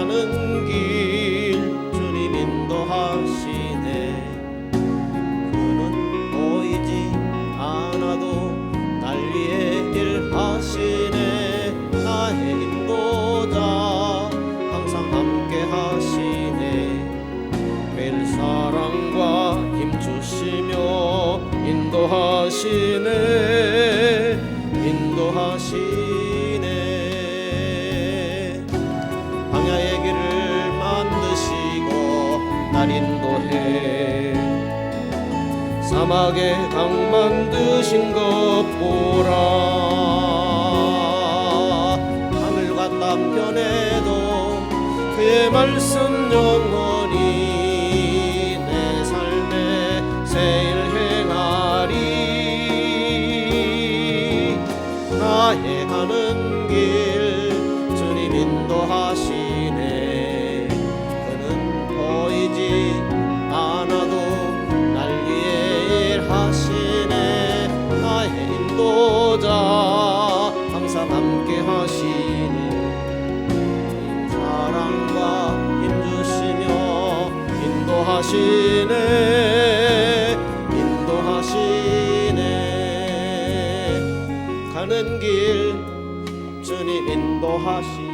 가는 길 주님 인도하시네. 그는 보이지 않아도 날 위해 일하시네. 나의 인도자 항상 함께 하시네. 매일 사랑과 힘 주시며 인도하시네. 인도하시네. 광야의 길을 만드시고 날 인도해. 사막에 강 만드신 것 보라. 하늘과 땅 변해도 그의 말씀 영원히 내 삶에 새일 행하리. 나의 가는 길 주님 인도하시네. 그는 보이지 않아도 날 위해 일하시네. 나의 인도자 항상 함께 하시네. 사랑과 힘 주시며 인도하시네. 인도하시네. 가는 길 주님 인도하시네.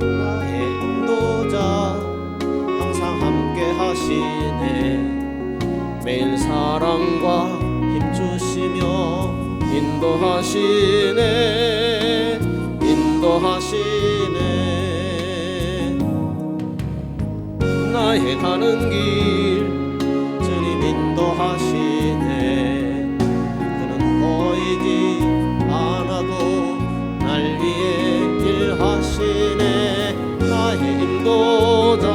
나의 인도자 항상 함께 하시네. 매일 사랑과 힘 주시며 인도하시네. 인도하시네. 나의 가는 길 주님 인도하시네. 그는 보이지 않아도 날 위해 일하시네. 나의 인도자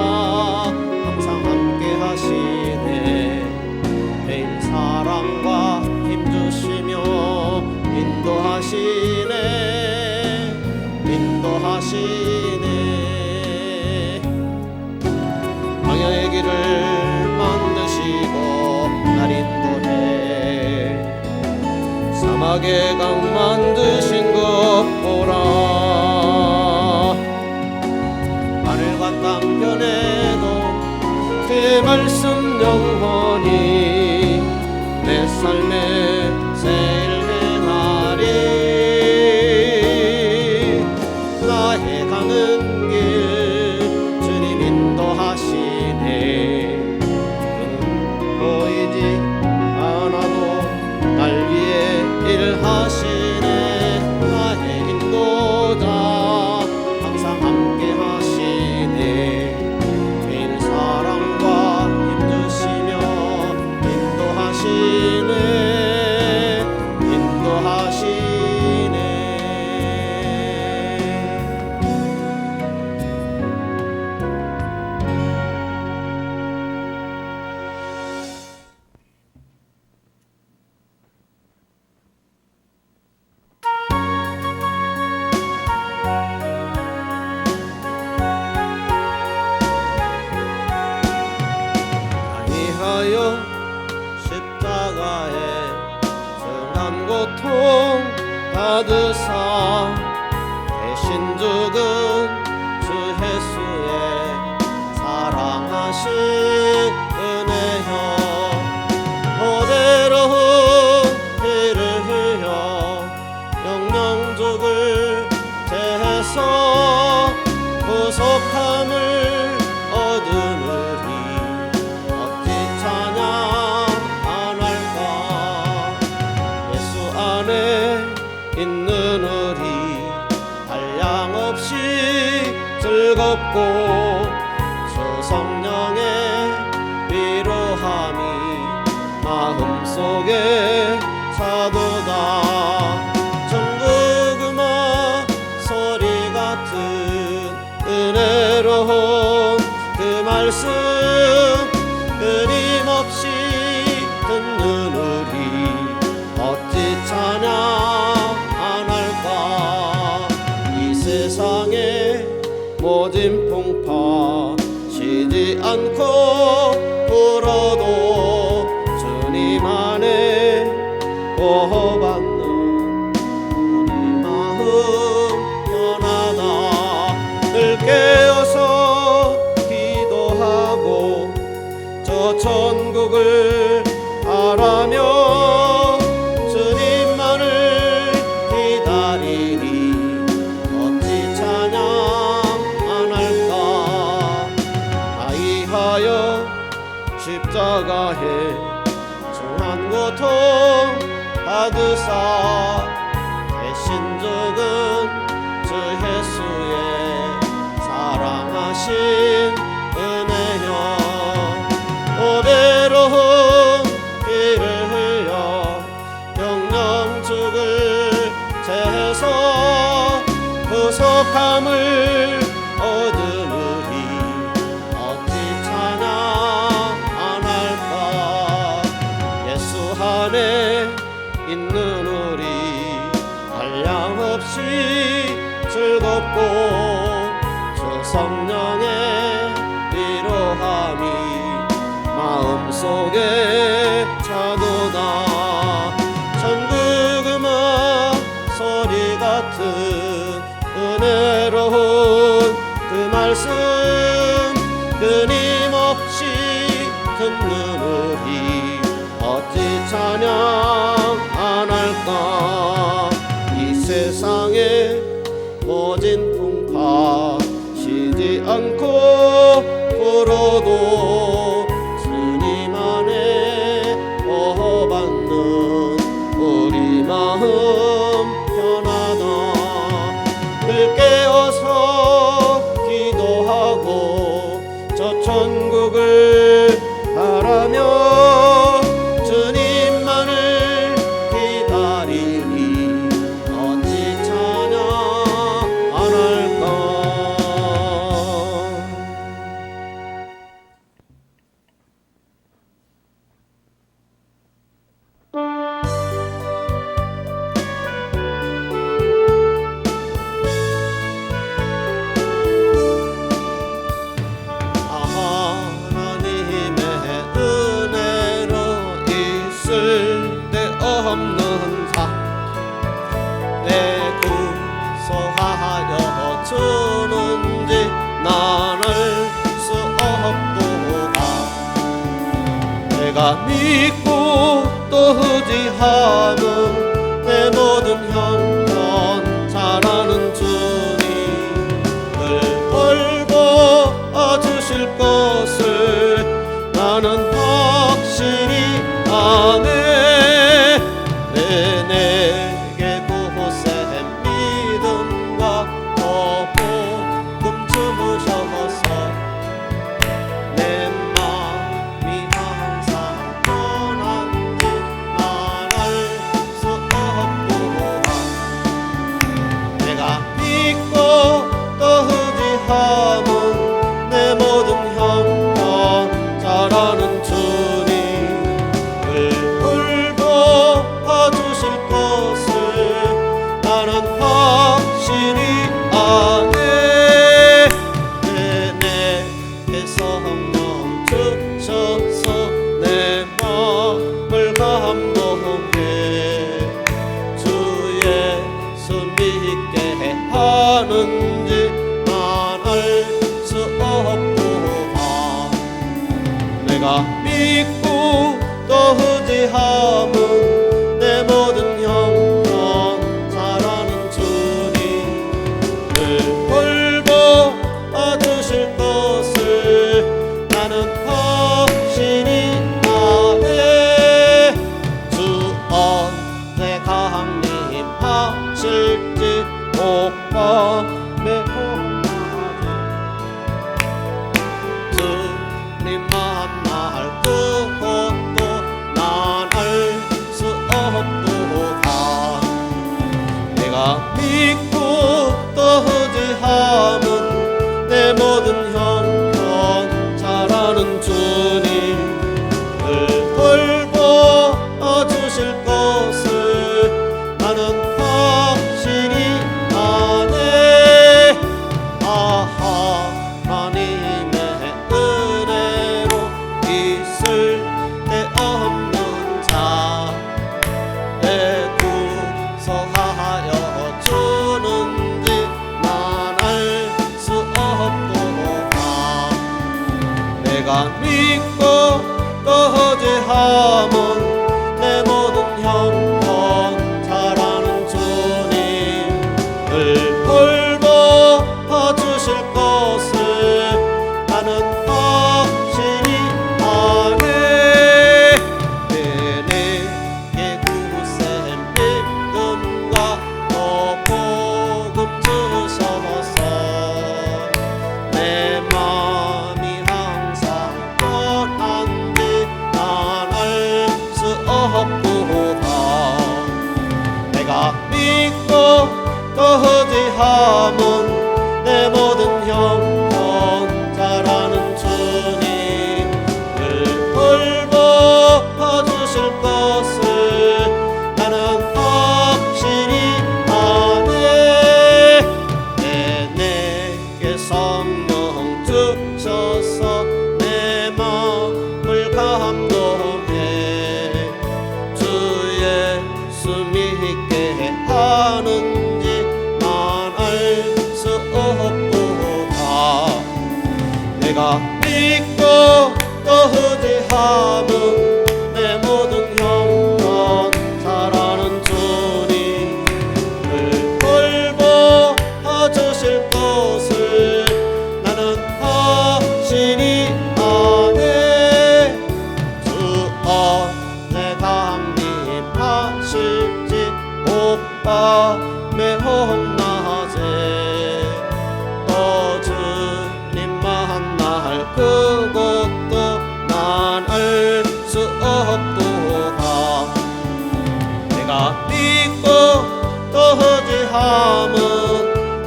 항상 함께 하시네. 매일 사랑과 힘 주시며 인도하시네. 인도하시네. 광야의 길을 만드시고 날 인도해. 사막에 강 만드신 것 보라. 하늘과 땅 변해도 그의 말씀 영원히 내 삶에 새일 행하리. 나의 가는 길 주님 인도하시네. 그는 보이지 않아도 날 위해 일하시네. 나의 인도자 항상 함께 하시네. 매일 사랑과 힘 주시며 인도하시네. 인도하시네. 위하여 십자가에 정한 고통 받으사 대신 죽은 주 예수의 사랑하신 은혜여. 보배로운 피를 흘려 영영족을 제해서 구속함을 얻으느니 어찌 찬양 안 할까. 예수 안에 있는 우리 한량없이 즐겁고 주 성령의 위로함이 마음속에 사도다. 전국 음악 소리 같은 은혜로운 그 말씀 끊임없이 듣는 우리 어찌 찬양 안 할까. 이 세상에 모진 풍파 쉬지 않고 불어도 주님 안에 천국을 바라며 주님만을 기다리니 어찌 찬양 안 할까. 아이하여 십자가에 중한 고통 받으사 대신 죽은 주 예수의 사랑하신 은혜여. 오베로운 피를 흘려 영영죽을 제해서 구속함을 얻으리 어찌 찬양 안 할까. 예수 안에 있는 우리 한량없이 즐겁고 주 성령의 위로함이 마음속에 차도다. 천국 음악 소리 같은 은혜로운 그 말씀 끊임없이 듣는 우리 어찌 찬양 안 할까. 이 세상에 모진 풍파 쉬지 않고 불어도 주님 안에 보호받는 우리 마음 편하다. 늘 깨어서 기도하고 저 천국을 바라며 주님만을 기다리니 어찌 찬양 안 할까. 하나님의 은혜로 있을 데 없는 자 내 구속하여 주는지 난 알 수 없도다. 내가 믿고 또 의지함은 내 모든 형편 잘하는 주님을 돌보 주실 것을 나는 확실히 아네. 내게 구세한 믿음과 복음 주셔서 내 마음이 항상 편한지 난 알 수 없구나. 내가 믿고 또 의지함은 내 모든 형편 잘하는 주님을 돌보 주실 것을 나는 확실히 아네. 내게 성령 주셔서 내 마음을 감동해 주 예수 믿게 하는지 난 알 수 없구나. 내가 믿고 또 의지함은 내 모든 형편 잘하는 주님을 돌보 주실 것을 나는 확실히 아네. 주 언제 강림하실지 목밤에 혼나지 주님 만날 그것도 난 알 수 없도다. 내가 믿고 또 의지함은 내 모든 형편 잘하는 주님을 돌보 주실 것을 나는 확실히 아네. 하나님의 은혜로 있을 더디함은 내 모든 형편 잘하는 주님 늘 돌봐주실 것을 나는 확실히 아네. 내게 구샘 믿음과 복음 주셔서 내 맘이 항상 편한지 난 알 수 없구나. 내가 믿고 더디함은 내 모든 형편 잘하는 주님 늘 돌봐주실 것을 나는 확실히 아네. 내게 성령 주셔서 내 마음을 감동해 주 예수 믿게 하는지 난 알 수 없구나. 내가 믿고 더디함은 내 모든 형편 잘하는 주님 늘 돌봐주실 것을 나는 확실히 아네. 주 안에 강림하실지 오밤에 홍낮에 또 주님 만날 그것도 난 알 수 없구나. 내가 믿고 더디함은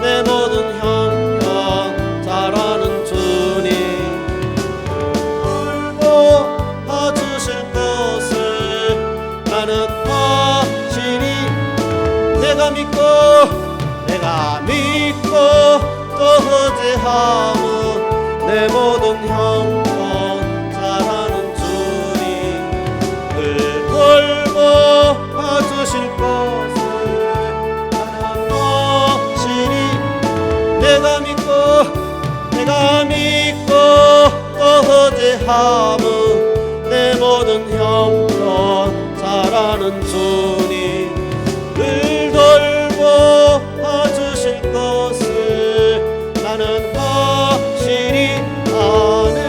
내 모든 형편 잘하는 주님 돌봐주실 것을 나는 확실히 내가 믿고 더디함은 내 모든 형편 잘하는 주님 늘 돌봐주실 것을 나는 확실히 내가 믿고 더디함은 내 모든 형편 잘하는 주님 늘 돌봐주실 것을 나는 확실히 아네.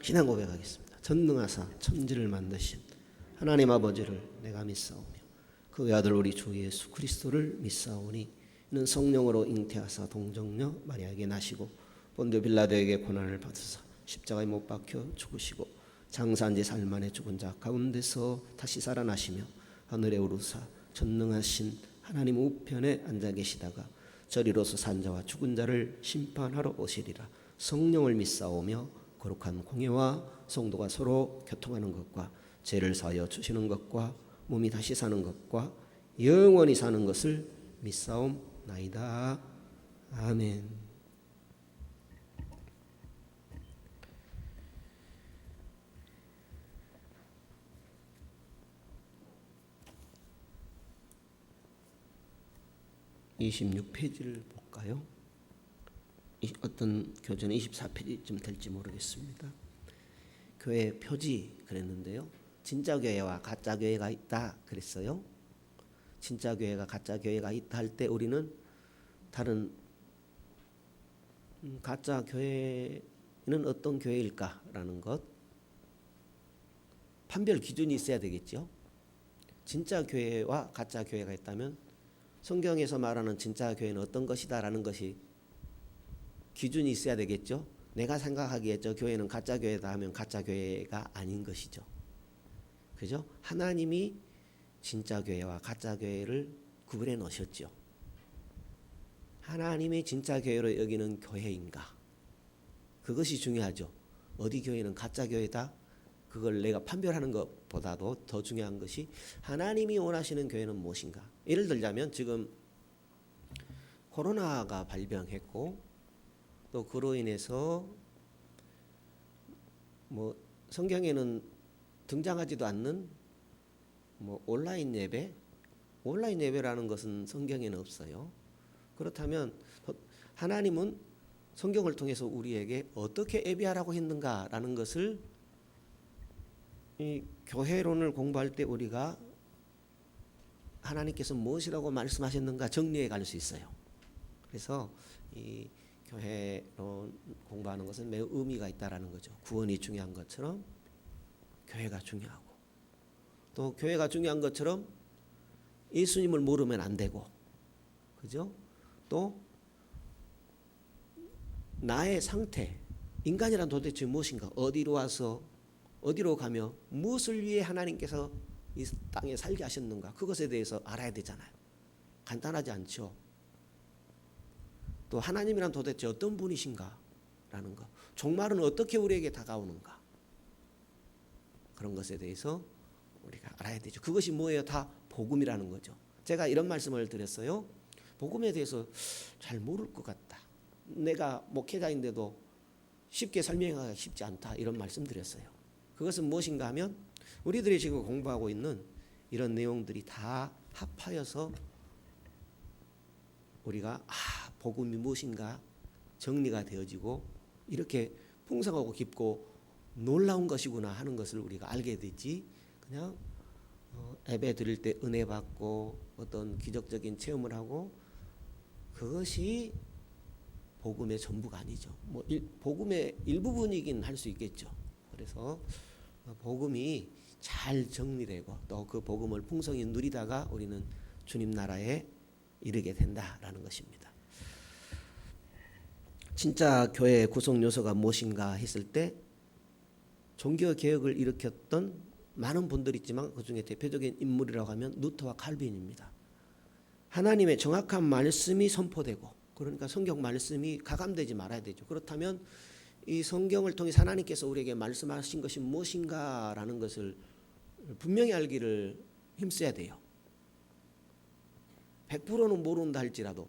신앙 고백하겠습니다. 전능하사 천지를 만드신 하나님 아버지를 내가 믿사오며 그의 아들 우리 주 예수 그리스도를 믿사오니 이는 성령으로 잉태하사 동정녀 마리아에게 나시고 본디오 빌라도에게 고난을 받으사 십자가에 못 박혀 죽으시고 장사한 지 사흘 만에 죽은 자 가운데서 다시 살아나시며 하늘에 오르사 전능하신 하나님 우편에 앉아 계시다가 저리로서 산 자와 죽은 자를 심판하러 오시리라. 성령을 믿사오며 거룩한 공예와 성도가 서로 교통하는 것과 죄를 사하여 주시는 것과 몸이 다시 사는 것과 영원히 사는 것을 믿사옵나이다. 아멘. (26페이지를) 볼까요? 어떤 교재는 24페이지쯤 될지 모르겠습니다. 교회 표지 그랬는데요. 진짜 교회와 가짜 교회가 있다 그랬어요. 진짜 교회가 가짜 교회가 있다 할 때 우리는 다른 가짜 교회는 어떤 교회일까라는 것 판별 기준이 있어야 되겠죠. 진짜 교회와 가짜 교회가 있다면 성경에서 말하는 진짜 교회는 어떤 것이다라는 것이 기준이 있어야 되겠죠. 내가 생각하기에 저 교회는 가짜 교회다 하면 가짜 교회가 아닌 것이죠. 그죠? 하나님이 진짜 교회와 가짜 교회를 구분해 놓으셨죠. 하나님이 진짜 교회로 여기는 교회인가? 그것이 중요하죠. 어디 교회는 가짜 교회다? 그걸 내가 판별하는 것보다도 더 중요한 것이 하나님이 원하시는 교회는 무엇인가? 예를 들자면 지금 코로나가 발병했고 또 그로 인해서 뭐 성경에는 등장하지도 않는 뭐 온라인 예배라는 것은 성경에는 없어요. 그렇다면 하나님은 성경을 통해서 우리에게 어떻게 예배하라고 했는가라는 것을 이 교회론을 공부할 때 우리가 하나님께서 무엇이라고 말씀하셨는가 정리해 갈 수 있어요. 그래서 이 교회론 공부하는 것은 매우 의미가 있다라는 거죠. 구원이 중요한 것처럼 교회가 중요하고, 또 교회가 중요한 것처럼 예수님을 모르면 안 되고, 그죠? 또 나의 상태, 인간이란 도대체 무엇인가, 어디로 와서 어디로 가며 무엇을 위해 하나님께서 이 땅에 살게 하셨는가, 그것에 대해서 알아야 되잖아요. 간단하지 않죠. 또 하나님이란 도대체 어떤 분이신가 라는 것, 종말은 어떻게 우리에게 다가오는가, 그런 것에 대해서 우리가 알아야 되죠. 그것이 뭐예요? 다 복음이라는 거죠. 제가 이런 말씀을 드렸어요. 복음에 대해서 잘 모를 것 같다, 내가 목회자인데도 쉽게 설명하기가 쉽지 않다, 이런 말씀 드렸어요. 그것은 무엇인가 하면 우리들이 지금 공부하고 있는 이런 내용들이 다 합하여서 우리가 복음이 무엇인가 정리가 되어지고 이렇게 풍성하고 깊고 놀라운 것이구나 하는 것을 우리가 알게 되지, 그냥 예배 드릴 때 은혜 받고 어떤 기적적인 체험을 하고 그것이 복음의 전부가 아니죠. 복음의 일부분이긴 할 수 있겠죠. 그래서 복음이 잘 정리되고 또 그 복음을 풍성히 누리다가 우리는 주님 나라에 이르게 된다라는 것입니다. 진짜 교회의 구성 요소가 무엇인가 했을 때 종교 개혁을 일으켰던 많은 분들이 있지만 그중에 대표적인 인물이라고 하면 루터와 칼빈입니다. 하나님의 정확한 말씀이 선포되고, 그러니까 성경 말씀이 가감되지 말아야 되죠. 그렇다면 이 성경을 통해 하나님께서 우리에게 말씀하신 것이 무엇인가라는 것을 분명히 알기를 힘써야 돼요. 100%는 모른다 할지라도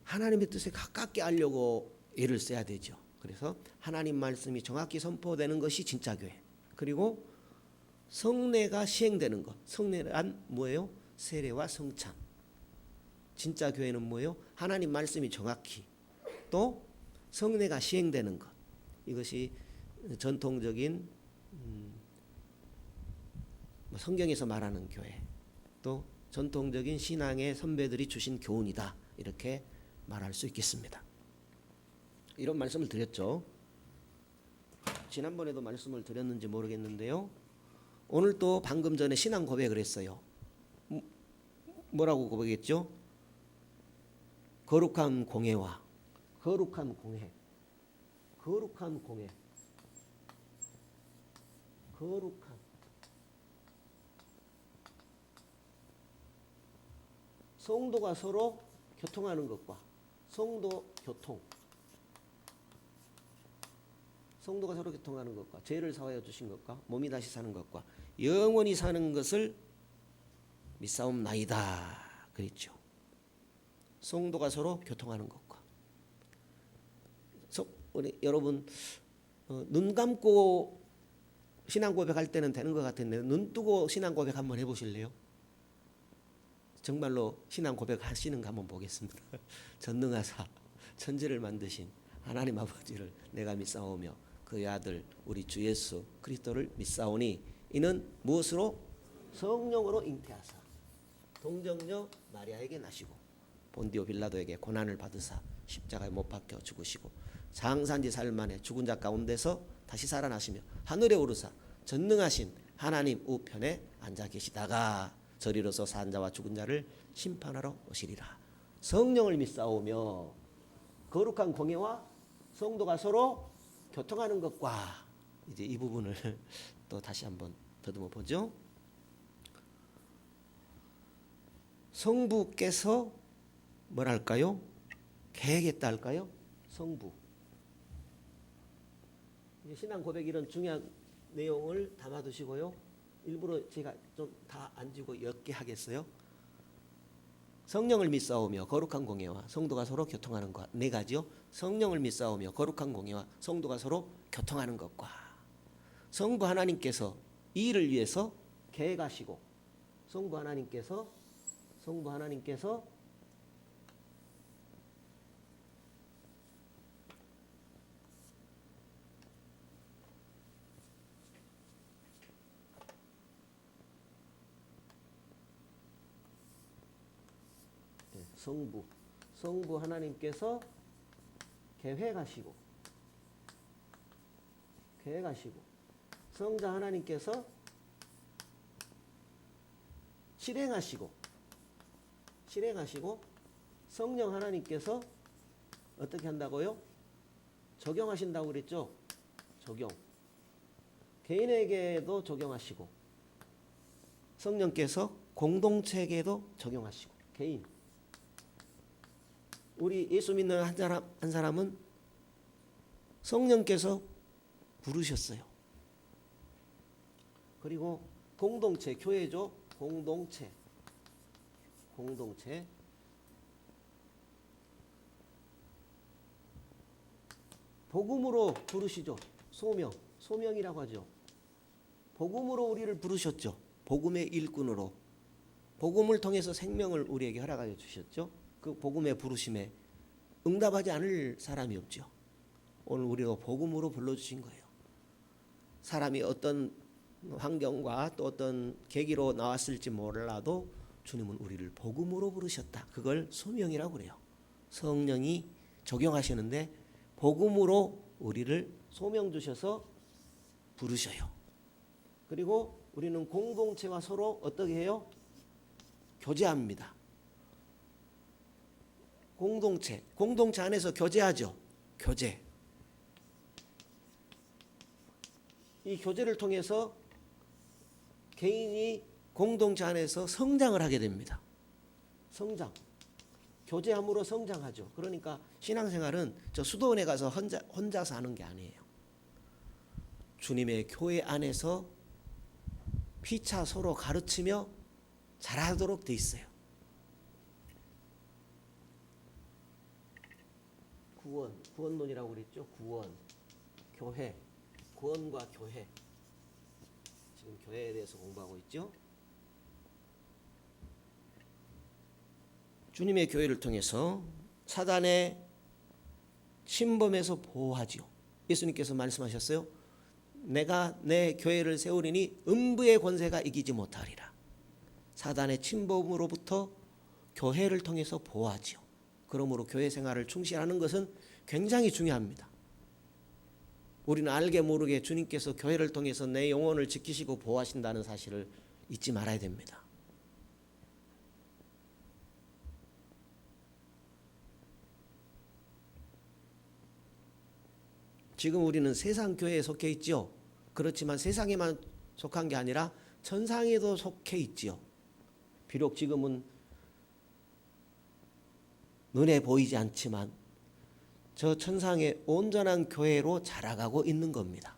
하나님의 뜻에 가깝게 알려고 애를 써야 되죠. 그래서 하나님 말씀이 정확히 선포되는 것이 진짜 교회, 그리고 성례가 시행되는 것. 성례란 뭐예요? 세례와 성찬. 진짜 교회는 뭐예요? 하나님 말씀이 정확히, 또 성례가 시행되는 것. 이것이 전통적인 성경에서 말하는 교회, 또 전통적인 신앙의 선배들이 주신 교훈이다, 이렇게 말할 수 있겠습니다. 이런 말씀을 드렸죠. 지난번에도 말씀을 드렸는지 모르겠는데요, 오늘 또 방금 전에 신앙 고백을 했어요. 뭐라고 고백했죠? 거룩한 공회와 거룩한 공회, 거룩한 공회, 거룩한 성도가 서로 교통하는 것과 성도 교통, 성도가 서로 교통하는 것과 죄를 사하여 주신 것과 몸이 다시 사는 것과 영원히 사는 것을 믿사옵나이다 그랬죠. 성도가 서로 교통하는 것과. 우리 여러분 눈 감고 신앙 고백할 때는 되는 것 같은데 눈 뜨고 신앙 고백 한번 해보실래요? 정말로 신앙 고백하시는 거 한번 보겠습니다. 전능하사 천지를 만드신 하나님 아버지를 내가 믿사오며 그의 아들 우리 주 예수 그리스도를 믿사오니 이는 무엇으로? 성령으로 잉태하사 동정녀 마리아에게 나시고 본디오 빌라도에게 고난을 받으사 십자가에 못 박혀 죽으시고 장사한 지 사흘 만에 죽은 자 가운데서 다시 살아나시며 하늘에 오르사 전능하신 하나님 우편에 앉아 계시다가 저리로서 산 자와 죽은 자를 심판하러 오시리라. 성령을 믿사오며 거룩한 공회와 성도가 서로 교통하는 것과, 이제 이 부분을 또 다시 한번 더듬어 보죠. 성부께서 뭐랄까요? 계획했다 할까요? 성부. 신앙 고백 이런 중요한 내용을 담아두시고요. 일부러 제가 좀 다 안 지고 옅게 하겠어요. 성령을 믿사오며 거룩한 공회와 성도가 서로 교통하는 것 네 가지요. 성령을 믿사오며 거룩한 공회와 성도가 서로 교통하는 것과 성부 하나님께서 이 일을 위해서 계획하시고 성부 하나님께서 성부. 성부 하나님께서 계획하시고 성자 하나님께서 실행하시고 성령 하나님께서 어떻게 한다고요? 적용하신다고 그랬죠? 적용. 개인에게도 적용하시고 성령께서 공동체에게도 적용하시고. 개인. 우리 예수 믿는 한 사람은 성령께서 부르셨어요. 그리고 공동체, 교회죠. 공동체. 복음으로 부르시죠. 소명이라고 하죠. 복음으로 우리를 부르셨죠. 복음의 일꾼으로. 복음을 통해서 생명을 우리에게 허락하여 주셨죠. 그 복음의 부르심에 응답하지 않을 사람이 없죠. 오늘 우리도 복음으로 불러주신 거예요. 사람이 어떤 환경과 또 어떤 계기로 나왔을지 몰라도 주님은 우리를 복음으로 부르셨다. 그걸 소명이라고 그래요. 성령이 적용하시는데 복음으로 우리를 소명 주셔서 부르셔요. 그리고 우리는 공동체와 서로 어떻게 해요? 교제합니다. 공동체 안에서 교제하죠. 교제. 이 교제를 통해서 개인이 공동체 안에서 성장을 하게 됩니다. 성장. 교제함으로 성장하죠. 그러니까 신앙생활은 저 수도원에 가서 혼자서 하는 게 아니에요. 주님의 교회 안에서 피차 서로 가르치며 잘하도록 돼 있어요. 구원론이라고 그랬죠. 교회, 구원과 교회. 지금 교회에 대해서 공부하고 있죠. 주님의 교회를 통해서 사단의 침범에서 보호하지요. 예수님께서 말씀하셨어요. 내가 내 교회를 세우리니 음부의 권세가 이기지 못하리라. 사단의 침범으로부터 교회를 통해서 보호하지요. 그러므로 교회 생활을 충실하는 것은 굉장히 중요합니다. 우리는 알게 모르게 주님께서 교회를 통해서 내 영혼을 지키시고 보호하신다는 사실을 잊지 말아야 됩니다. 지금 우리는 세상 교회에 속해 있지요. 그렇지만 세상에만 속한 게 아니라 천상에도 속해 있지요. 비록 지금은 눈에 보이지 않지만 저 천상의 온전한 교회로 자라가고 있는 겁니다.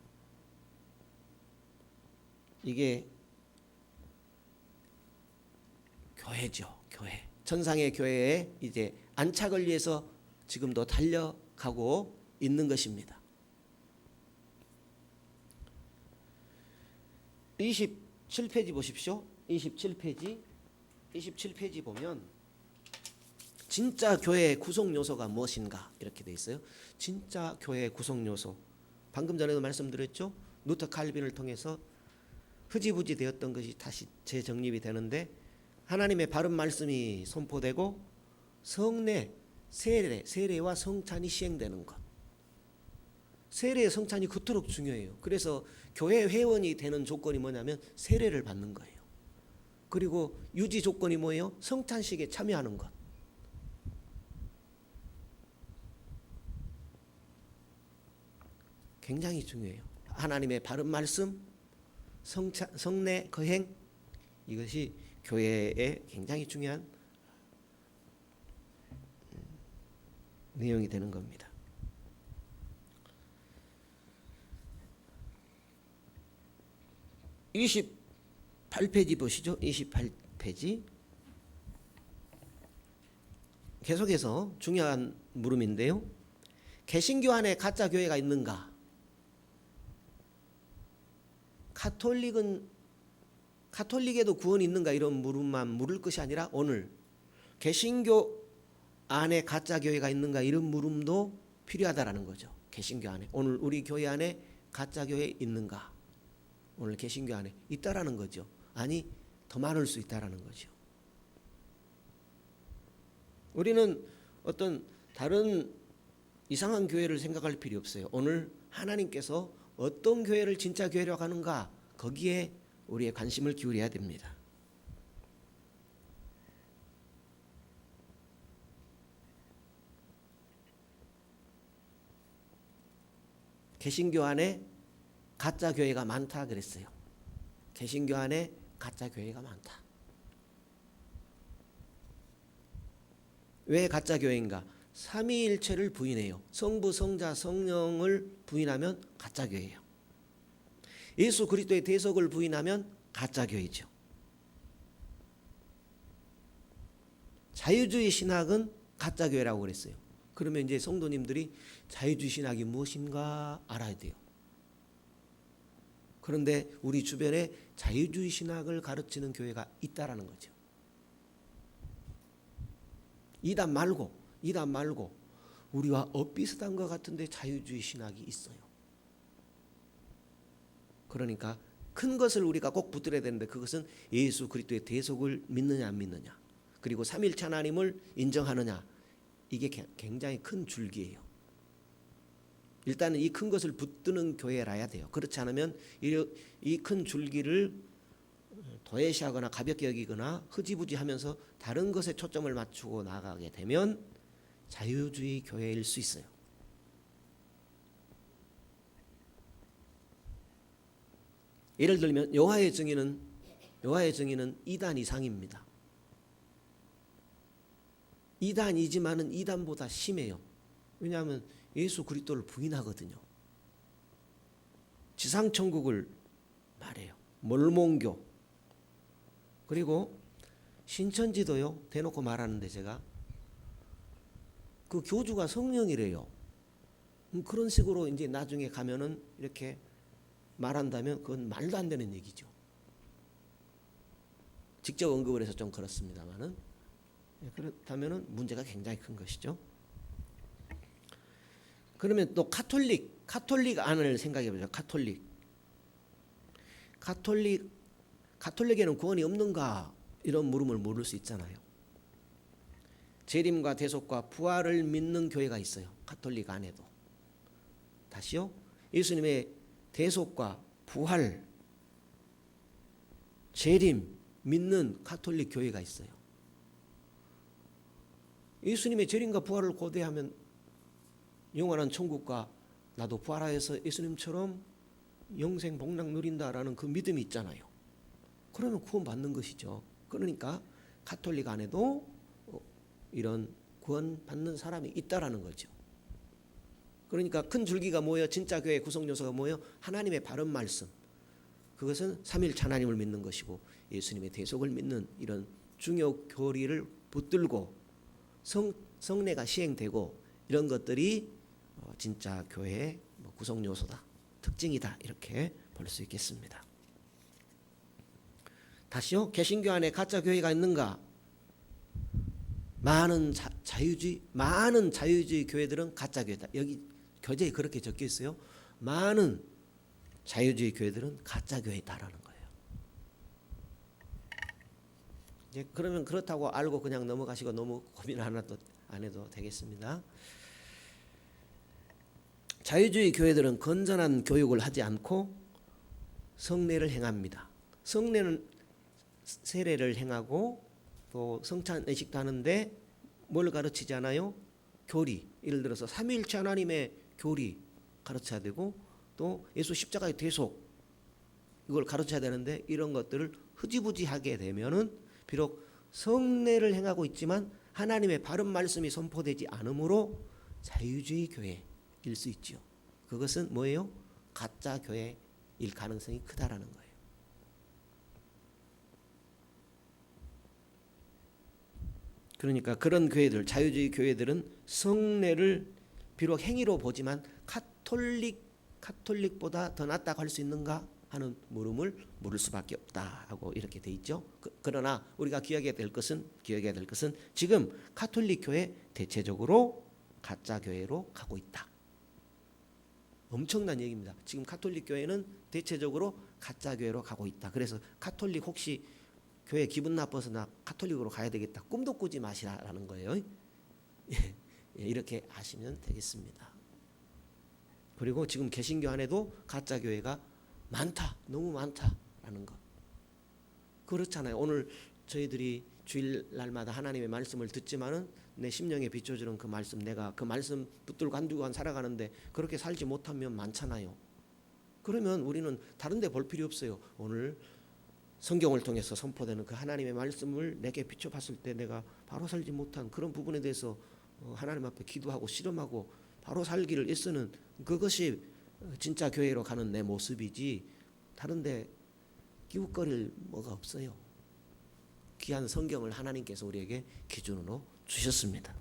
이게 교회죠. 교회. 천상의 교회에 이제 안착을 위해서 지금도 달려가고 있는 것입니다. 27페이지 보십시오. 27페이지 보면 진짜 교회의 구성 요소가 무엇인가 이렇게 돼 있어요. 진짜 교회의 구성 요소. 방금 전에도 말씀드렸죠. 루터 칼빈을 통해서 흐지부지 되었던 것이 다시 재정립이 되는데 하나님의 바른 말씀이 선포되고 성례, 세례와 성찬이 시행되는 것. 세례의 성찬이 그토록 중요해요. 그래서 교회 회원이 되는 조건이 뭐냐면 세례를 받는 거예요. 그리고 유지 조건이 뭐예요? 성찬식에 참여하는 것. 굉장히 중요해요. 하나님의 바른 말씀, 성례, 거행, 이것이 교회에 굉장히 중요한 내용이 되는 겁니다. 28페이지 보시죠. 28페이지. 계속해서 중요한 물음인데요. 개신교 안에 가짜 교회가 있는가? 카톨릭에도 구원이 있는가? 이런 물음만 물을 것이 아니라 오늘 개신교 안에 가짜 교회가 있는가? 이런 물음도 필요하다라는 거죠. 개신교 안에. 오늘 우리 교회 안에 가짜 교회 있는가? 오늘 개신교 안에 있다라는 거죠. 아니 더 많을 수 있다라는 거죠. 우리는 어떤 다른 이상한 교회를 생각할 필요 없어요. 오늘 하나님께서 어떤 교회를 진짜 교회라고 하는가, 거기에 우리의 관심을 기울여야 됩니다. 개신교 안에 가짜 교회가 많다 그랬어요. 개신교 안에 가짜 교회가 많다. 왜 가짜 교회인가? 삼위일체를 부인해요. 성부, 성자, 성령을 부인하면 가짜 교회예요. 예수 그리스도의 대속을 부인하면 가짜 교회죠. 자유주의 신학은 가짜 교회라고 그랬어요. 그러면 이제 성도님들이 자유주의 신학이 무엇인가 알아야 돼요. 그런데 우리 주변에 자유주의 신학을 가르치는 교회가 있다라는 거죠. 이단 말고 우리와 엇비슷한 것 같은데 자유주의 신학이 있어요. 그러니까 큰 것을 우리가 꼭 붙들어야 되는데, 그것은 예수 그리스도의 대속을 믿느냐 안 믿느냐, 그리고 삼일체 하나님을 인정하느냐, 이게 굉장히 큰 줄기예요. 일단은 이 큰 것을 붙드는 교회라야 돼요. 그렇지 않으면 이 큰 줄기를 도외시하거나 가볍게 여기거나 흐지부지하면서 다른 것에 초점을 맞추고 나가게 되면 자유주의 교회일 수 있어요. 예를 들면 여호와의 증인은 2단 이상입니다. 2단이지만은 2단보다 심해요. 왜냐하면 예수 그리스도를 부인하거든요. 지상천국을 말해요. 몰몬교. 그리고 신천지도요, 대놓고 말하는데 제가 그 교주가 성령이래요. 그런 식으로 이제 나중에 가면은 이렇게 말한다면 그건 말도 안 되는 얘기죠. 직접 언급을 해서 좀 그렇습니다만은, 그렇다면은 문제가 굉장히 큰 것이죠. 그러면 또 카톨릭 안을 생각해 보죠. 카톨릭에는 구원이 없는가, 이런 물음을 물을 수 있잖아요. 재림과 대속과 부활을 믿는 교회가 있어요. 카톨릭 안에도. 다시요. 예수님의 대속과 부활, 재림 믿는 카톨릭 교회가 있어요. 예수님의 재림과 부활을 고대하면 영원한 천국과 나도 부활하여서 예수님처럼 영생 복락 누린다라는 그 믿음이 있잖아요. 그러면 구원받는 것이죠. 그러니까 카톨릭 안에도 이런 구원받는 사람이 있다라는 거죠. 그러니까 큰 줄기가 뭐예요? 진짜 교회의 구성 요소가 뭐예요? 하나님의 바른 말씀. 그것은 삼일체 하나님을 믿는 것이고 예수님의 대속을 믿는 이런 중요 교리를 붙들고 성례가 시행되고 이런 것들이 진짜 교회의 구성 요소다, 특징이다, 이렇게 볼 수 있겠습니다. 다시요. 개신교 안에 가짜 교회가 있는가? 많은 자유주의 교회들은 가짜 교회다. 여기 교재에 그렇게 적혀 있어요. 많은 자유주의 교회들은 가짜 교회다라는 거예요. 그러면 그렇다고 알고 그냥 넘어가시고 너무 고민 안 해도 되겠습니다. 자유주의 교회들은 건전한 교육을 하지 않고 성례를 행합니다. 성례는 세례를 행하고 또 성찬 의식도 하는데 뭘 가르치지 않아요? 교리. 예를 들어서 삼위일체 하나님의 교리 가르쳐야 되고, 또 예수 십자가의 대속 이걸 가르쳐야 되는데, 이런 것들을 흐지부지하게 되면은 비록 성례를 행하고 있지만 하나님의 바른 말씀이 선포되지 않으므로 자유주의 교회일 수 있죠. 그것은 뭐예요? 가짜 교회일 가능성이 크다라는 거예요. 그러니까 그런 교회들, 자유주의 교회들은 성례를 비록 행위로 보지만 카톨릭보다 더 낫다고 할 수 있는가 하는 물음을 물을 수밖에 없다 하고 이렇게 돼 있죠. 그러나 우리가 기억해야 될 것은 지금 카톨릭 교회 대체적으로 가짜 교회로 가고 있다. 엄청난 얘기입니다. 지금 카톨릭 교회는 대체적으로 가짜 교회로 가고 있다. 그래서 카톨릭 혹시 교회 기분 나빠서 나 카톨릭으로 가야 되겠다, 꿈도 꾸지 마시라는 거예요. 이렇게 아시면 되겠습니다. 그리고 지금 개신교 안에도 가짜 교회가 많다, 너무 많다라는 것. 그렇잖아요. 오늘 저희들이 주일날마다 하나님의 말씀을 듣지만은 내 심령에 비춰주는 그 말씀, 내가 그 말씀 붙들고 한두 살아가는데 그렇게 살지 못하면 많잖아요. 그러면 우리는 다른 데 볼 필요 없어요. 오늘 성경을 통해서 선포되는 그 하나님의 말씀을 내게 비춰봤을 때 내가 바로 살지 못한 그런 부분에 대해서 하나님 앞에 기도하고 씨름하고 바로 살기를 애쓰는 그것이 진짜 교회로 가는 내 모습이지, 다른데 기웃거릴 뭐가 없어요. 귀한 성경을 하나님께서 우리에게 기준으로 주셨습니다.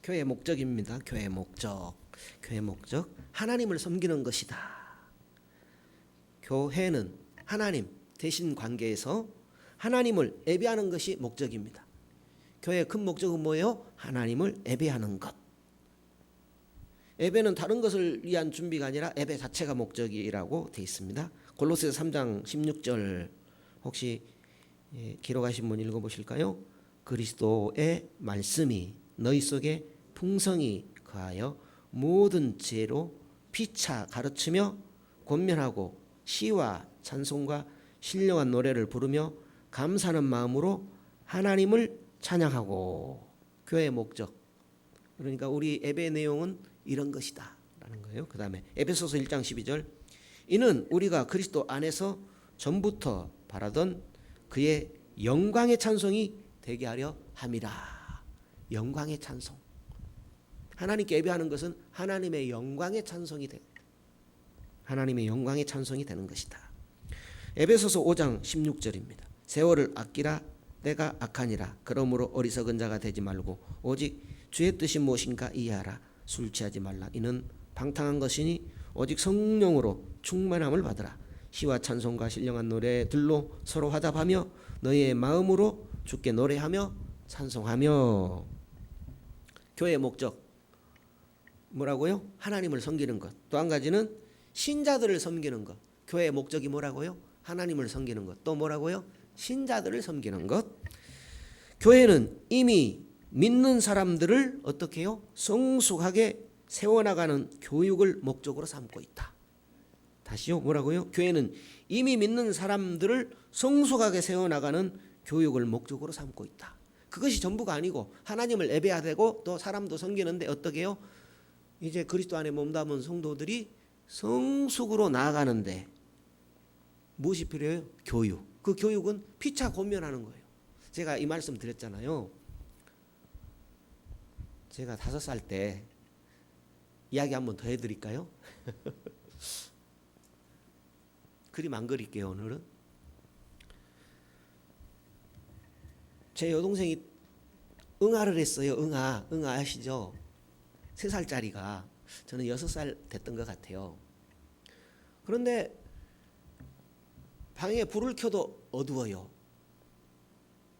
교회의 목적입니다. 교회의 목적. 교회의 목적, 하나님을 섬기는 것이다. 교회는 하나님 대신 관계에서 하나님을 예배하는 것이 목적입니다. 교회의 큰 목적은 뭐예요? 하나님을 예배하는 것. 예배는 다른 것을 위한 준비가 아니라 예배 자체가 목적이라고 되어 있습니다. 골로새서 3장 16절 혹시 기록하신 분 읽어보실까요? 그리스도의 말씀이 너희 속에 풍성히 거하여 모든 지혜로 피차 가르치며 권면하고 시와 찬송과 신령한 노래를 부르며 감사하는 마음으로 하나님을 찬양하고. 교회의 목적, 그러니까 우리 예배의 내용은 이런 것이다 라는 거예요. 그 다음에 에베소서 1장 12절 이는 우리가 그리스도 안에서 전부터 바라던 그의 영광의 찬송이 되게 하려 함이라. 영광의 찬송, 하나님께 예배하는 것은 하나님의 영광의 찬송이 돼. 하나님의 영광의 찬송이 되는 것이다. 에베소서 5장 16절입니다. 세월을 아끼라 때가 악하니라. 그러므로 어리석은 자가 되지 말고 오직 주의 뜻이 무엇인가 이해하라. 술 취하지 말라. 이는 방탕한 것이니 오직 성령으로 충만함을 받으라. 시와 찬송과 신령한 노래들로 서로 화답하며 너희의 마음으로 주께 노래하며 찬송하며. 교회의 목적 뭐라고요? 하나님을 섬기는 것. 또 한 가지는 신자들을 섬기는 것. 교회의 목적이 뭐라고요? 하나님을 섬기는 것. 또 뭐라고요? 신자들을 섬기는 것. 교회는 이미 믿는 사람들을 어떻게 해요? 성숙하게 세워나가는 교육을 목적으로 삼고 있다. 다시요, 뭐라고요? 교회는 이미 믿는 사람들을 성숙하게 세워나가는 교육을 목적으로 삼고 있다. 그것이 전부가 아니고 하나님을 예배해야 되고 또 사람도 섬기는데 어떻게 해요? 이제 그리스도 안에 몸담은 성도들이 성숙으로 나아가는데 무엇이 필요해요? 교육. 그 교육은 피차 권면하는 거예요. 제가 이 말씀 드렸잖아요. 제가 5살 때 이야기 한번 더 해드릴까요? 그림 안 그릴게요. 오늘은 제 여동생이 응아를 했어요. 응아 아시죠? 3살짜리가. 저는 6살 됐던 것 같아요. 그런데 방에 불을 켜도 어두워요.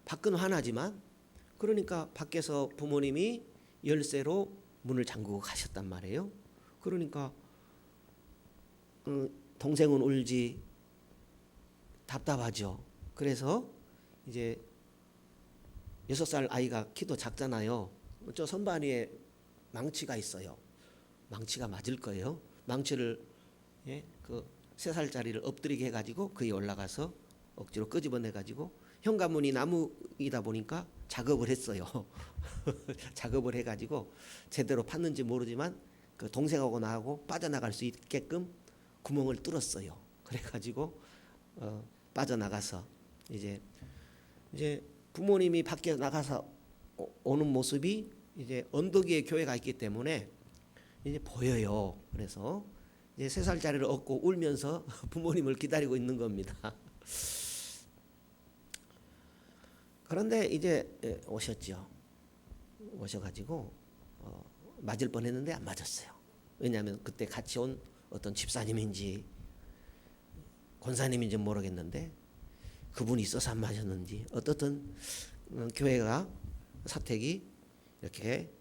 밖은 환하지만. 그러니까 밖에서 부모님이 열쇠로 문을 잠그고 가셨단 말이에요. 그러니까 동생은 울지, 답답하죠. 그래서 이제 6살 아이가 키도 작잖아요. 저 선반 위에 망치가 있어요. 망치가 맞을 거예요. 망치를 그 3살짜리를 엎드리게 해가지고 그에 올라가서 억지로 끄집어내가지고 현관문이 나무이다 보니까 작업을 했어요. 작업을 해가지고 제대로 팠는지 모르지만 그 동생하고 나하고 빠져나갈 수 있게끔 구멍을 뚫었어요. 그래가지고 빠져나가서 이제 부모님이 밖에 나가서 오는 모습이 이제 언덕 위에 교회가 있기 때문에 이제 보여요. 그래서 이제 3살짜리를 업고 울면서 부모님을 기다리고 있는 겁니다. 그런데 이제 오셨죠. 오셔가지고 맞을 뻔했는데 안 맞았어요. 왜냐하면 그때 같이 온 어떤 집사님인지 권사님인지 모르겠는데 그분이 있어서 안 맞았는지 어떻든 교회가 사택이 이렇게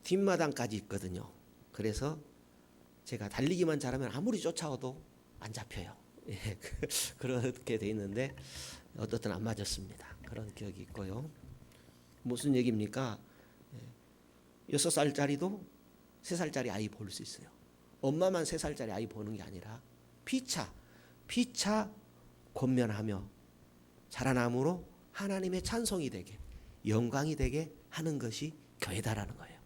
뒷마당까지 있거든요. 그래서 제가 달리기만 잘하면 아무리 쫓아와도 안 잡혀요. 그렇게 돼 있는데 어떻든 안 맞았습니다. 그런 기억이 있고요. 무슨 얘기입니까? 6살짜리도 3살짜리 아이 볼 수 있어요. 엄마만 3살짜리 아이 보는 게 아니라 피차 권면하며 자라남으로 하나님의 찬송이 되게, 영광이 되게 하는 것이 교회다라는 거예요.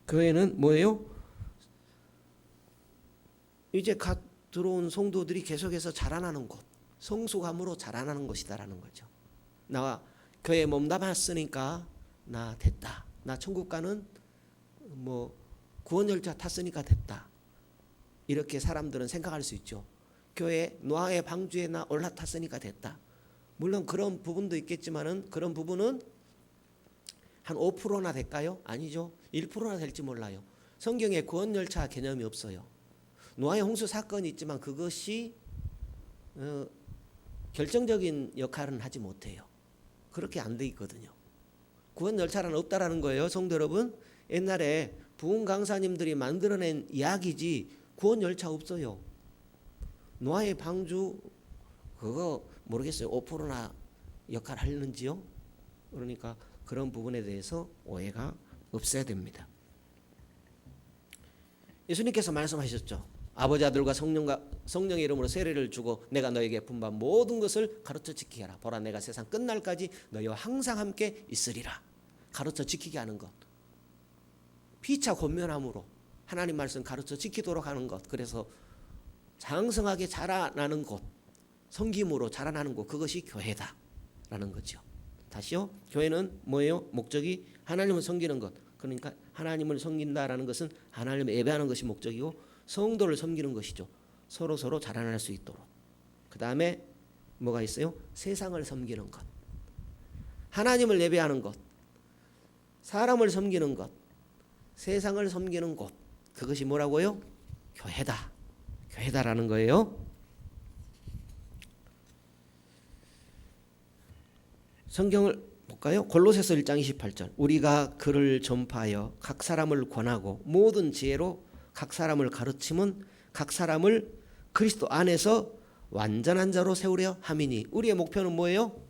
교회는 뭐예요? 이제 갓 들어온 성도들이 계속해서 자라나는 곳, 성숙함으로 자라나는 것이다라는 거죠. 나 교회에 몸담았으니까 나 됐다. 나 천국 가는 구원 열차 탔으니까 됐다. 이렇게 사람들은 생각할 수 있죠. 교회 노아의 방주에 나 올라탔으니까 됐다. 물론 그런 부분도 있겠지만은 그런 부분은 한 5%나 될까요? 아니죠. 1%나 될지 몰라요. 성경에 구원 열차 개념이 없어요. 노아의 홍수 사건이 있지만 그것이 결정적인 역할은 하지 못해요. 그렇게 안 돼 있거든요. 구원 열차는 없다라는 거예요. 성도 여러분, 옛날에 부흥 강사님들이 만들어낸 이야기지 구원 열차 없어요. 노아의 방주 그거 모르겠어요. 5%나 역할 하는지요? 그러니까 그런 부분에 대해서 오해가 없어야 됩니다. 예수님께서 말씀하셨죠. 아버지 아들과 성령의 이름으로 세례를 주고 내가 너에게 분부한 모든 것을 가르쳐 지키게 하라. 보라 내가 세상 끝날까지 너희와 항상 함께 있으리라. 가르쳐 지키게 하는 것. 피차 권면함으로 하나님 말씀 가르쳐 지키도록 하는 것. 그래서 장성하게 자라나는 곳, 섬김으로 자라나는 곳, 그것이 교회다라는 거죠. 다시요. 교회는 뭐예요? 목적이 하나님을 섬기는 것. 그러니까 하나님을 섬긴다라는 것은 하나님을 예배하는 것이 목적이고 성도를 섬기는 것이죠. 서로 자라날 수 있도록. 그 다음에 뭐가 있어요? 세상을 섬기는 것. 하나님을 예배하는 것. 사람을 섬기는 것. 세상을 섬기는 곳. 그것이 뭐라고요? 교회다. 교회다라는 거예요. 성경을 볼까요? 골로새서 1장 28절. 우리가 그를 전파하여 각 사람을 권하고 모든 지혜로 각 사람을 가르치면 각 사람을 그리스도 안에서 완전한 자로 세우려 함이니. 우리의 목표는 뭐예요?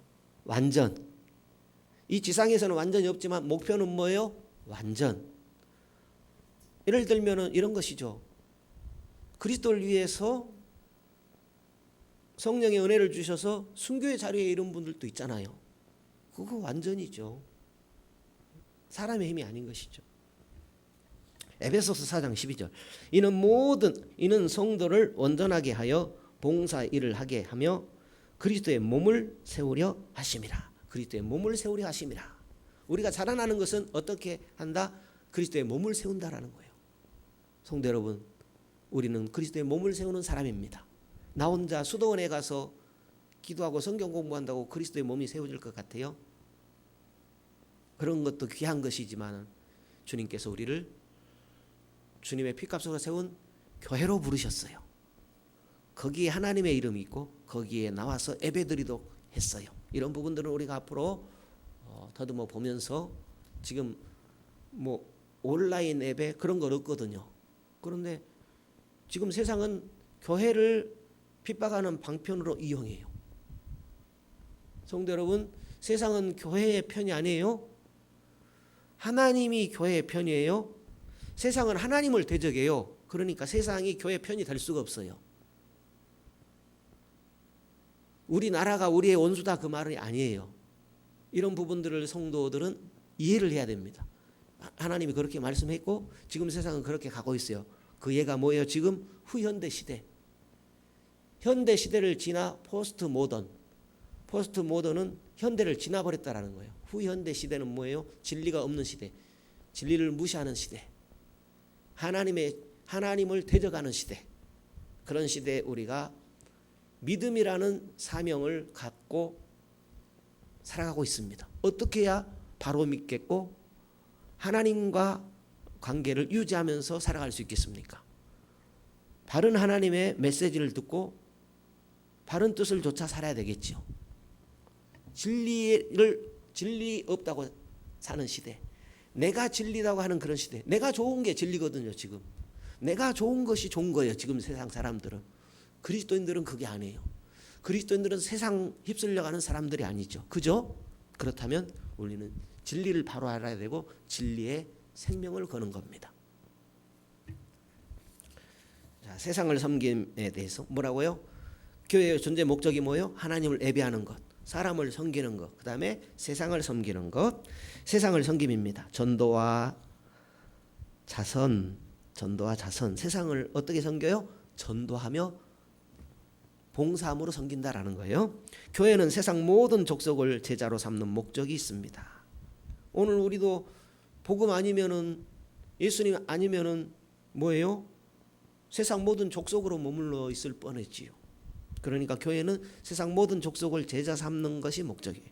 완전. 이 지상에서는 완전이 없지만 목표는 뭐예요? 완전. 예를 들면 이런 것이죠. 그리스도를 위해서 성령의 은혜를 주셔서 순교의 자리에 이른 분들도 있잖아요. 그거 완전이죠. 사람의 힘이 아닌 것이죠. 에베소서 4장 12절. 이는 성도를 온전하게 하여 봉사 일을 하게 하며 그리스도의 몸을 세우려 하심이라. 그리스도의 몸을 세우려 하심이라. 우리가 자라나는 것은 어떻게 한다? 그리스도의 몸을 세운다라는 거예요. 성도 여러분, 우리는 그리스도의 몸을 세우는 사람입니다. 나 혼자 수도원에 가서 기도하고 성경 공부한다고 그리스도의 몸이 세워질 것 같아요? 그런 것도 귀한 것이지만 주님께서 우리를 주님의 피값으로 세운 교회로 부르셨어요. 거기에 하나님의 이름이 있고 거기에 나와서 예배드리도록 했어요. 이런 부분들은 우리가 앞으로 더듬어 보면서 지금 온라인 예배 그런 건 없거든요. 그런데 지금 세상은 교회를 핍박하는 방편으로 이용해요. 성도 여러분, 세상은 교회의 편이 아니에요. 하나님이 교회의 편이에요. 세상은 하나님을 대적해요. 그러니까 세상이 교회 편이 될 수가 없어요. 우리나라가 우리의 원수다 그 말이 아니에요. 이런 부분들을 성도들은 이해를 해야 됩니다. 하나님이 그렇게 말씀했고 지금 세상은 그렇게 가고 있어요. 그 예가 뭐예요? 지금 후현대 시대. 현대 시대를 지나 포스트 모던. 포스트 모던은 현대를 지나버렸다라는 거예요. 후현대 시대는 뭐예요? 진리가 없는 시대. 진리를 무시하는 시대. 하나님을 대적하는 시대. 그런 시대에 우리가 믿음이라는 사명을 갖고 살아가고 있습니다. 어떻게 해야 바로 믿겠고 하나님과 관계를 유지하면서 살아갈 수 있겠습니까? 바른 하나님의 메시지를 듣고 바른 뜻을 좇아 살아야 되겠죠. 진리 없다고 사는 시대. 내가 진리라고 하는 그런 시대. 내가 좋은 게 진리거든요. 지금 내가 좋은 것이 좋은 거예요. 지금 세상 사람들은. 그리스도인들은 그게 아니에요. 그리스도인들은 세상 휩쓸려가는 사람들이 아니죠. 그죠? 그렇다면 우리는 진리를 바로 알아야 되고 진리의 생명을 거는 겁니다. 자, 세상을 섬김에 대해서 뭐라고요? 교회의 존재 목적이 뭐예요? 하나님을 예배하는 것, 사람을 섬기는 것, 그 다음에 세상을 섬기는 것. 세상을 섬김입니다. 전도와 자선, 세상을 어떻게 섬겨요? 전도하며 봉사함으로 섬긴다라는 거예요. 교회는 세상 모든 족속을 제자로 삼는 목적이 있습니다. 오늘 우리도 복음 아니면은, 예수님 아니면은 뭐예요? 세상 모든 족속으로 머물러 있을 뻔했지요. 그러니까 교회는 세상 모든 족속을 제자 삼는 것이 목적이에요.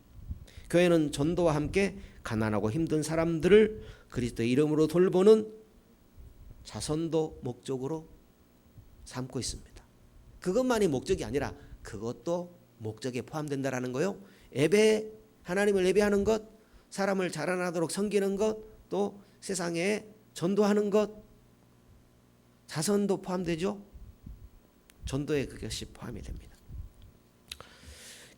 교회는 전도와 함께 가난하고 힘든 사람들을 그리스도의 이름으로 돌보는 자선도 목적으로 삼고 있습니다. 그것만이 목적이 아니라 그것도 목적에 포함된다라는 거요. 예배, 하나님을 예배하는 것, 사람을 자라나도록 섬기는 것, 또 세상에 전도하는 것, 자선도 포함되죠. 전도에 그것이 포함이 됩니다.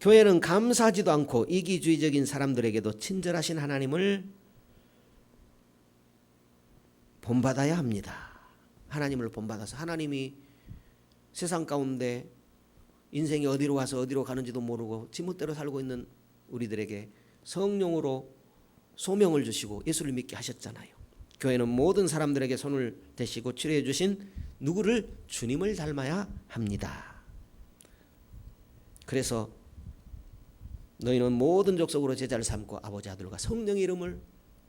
교회는 감사하지도 않고 이기주의적인 사람들에게도 친절하신 하나님을 본받아야 합니다. 하나님을 본받아서 하나님이 세상 가운데 인생이 어디로 와서 어디로 가는지도 모르고 지멋대로 살고 있는 우리들에게 성령으로 소명을 주시고 예수를 믿게 하셨잖아요. 교회는 모든 사람들에게 손을 대시고 치료해 주신 누구를? 주님을 닮아야 합니다. 그래서 너희는 모든 족속으로 제자를 삼고 아버지 아들과 성령의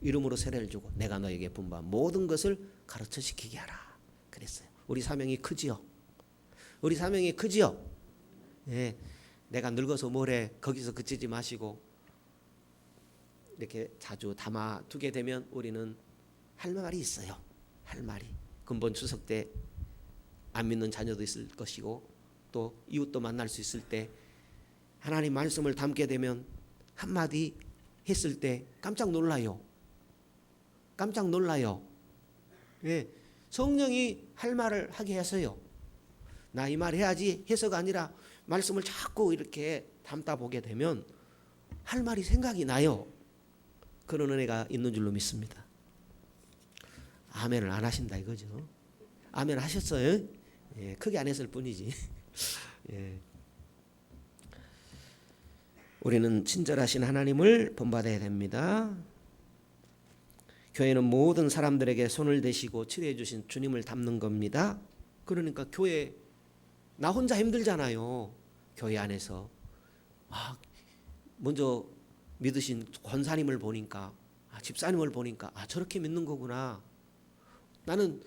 이름으로 세례를 주고 내가 너에게 분부한 모든 것을 가르쳐 지키게 하라 그랬어요. 우리 사명이 크지요. 우리 사명이 크지요. 예, 내가 늙어서 뭐래 거기서 그치지 마시고 이렇게 자주 담아두게 되면 우리는 할 말이 있어요. 할 말이. 근본 추석 때 안 믿는 자녀도 있을 것이고 또 이웃도 만날 수 있을 때 하나님 말씀을 담게 되면 한마디 했을 때 깜짝 놀라요. 깜짝 놀라요. 예, 성령이 할 말을 하게 해서요. 나 이 말 해야지 해서가 아니라 말씀을 자꾸 이렇게 담다 보게 되면 할 말이 생각이 나요. 그런 은혜가 있는 줄로 믿습니다. 아멘을 안 하신다 이거죠. 아멘 하셨어요? 예, 크게 안 했을 뿐이지. 예. 우리는 친절하신 하나님을 본받아야 됩니다. 교회는 모든 사람들에게 손을 대시고 치료해 주신 주님을 닮는 겁니다. 그러니까 교회 나 혼자 힘들잖아요. 교회 안에서 먼저 믿으신 권사님을 보니까 집사님을 보니까 저렇게 믿는 거구나. 나는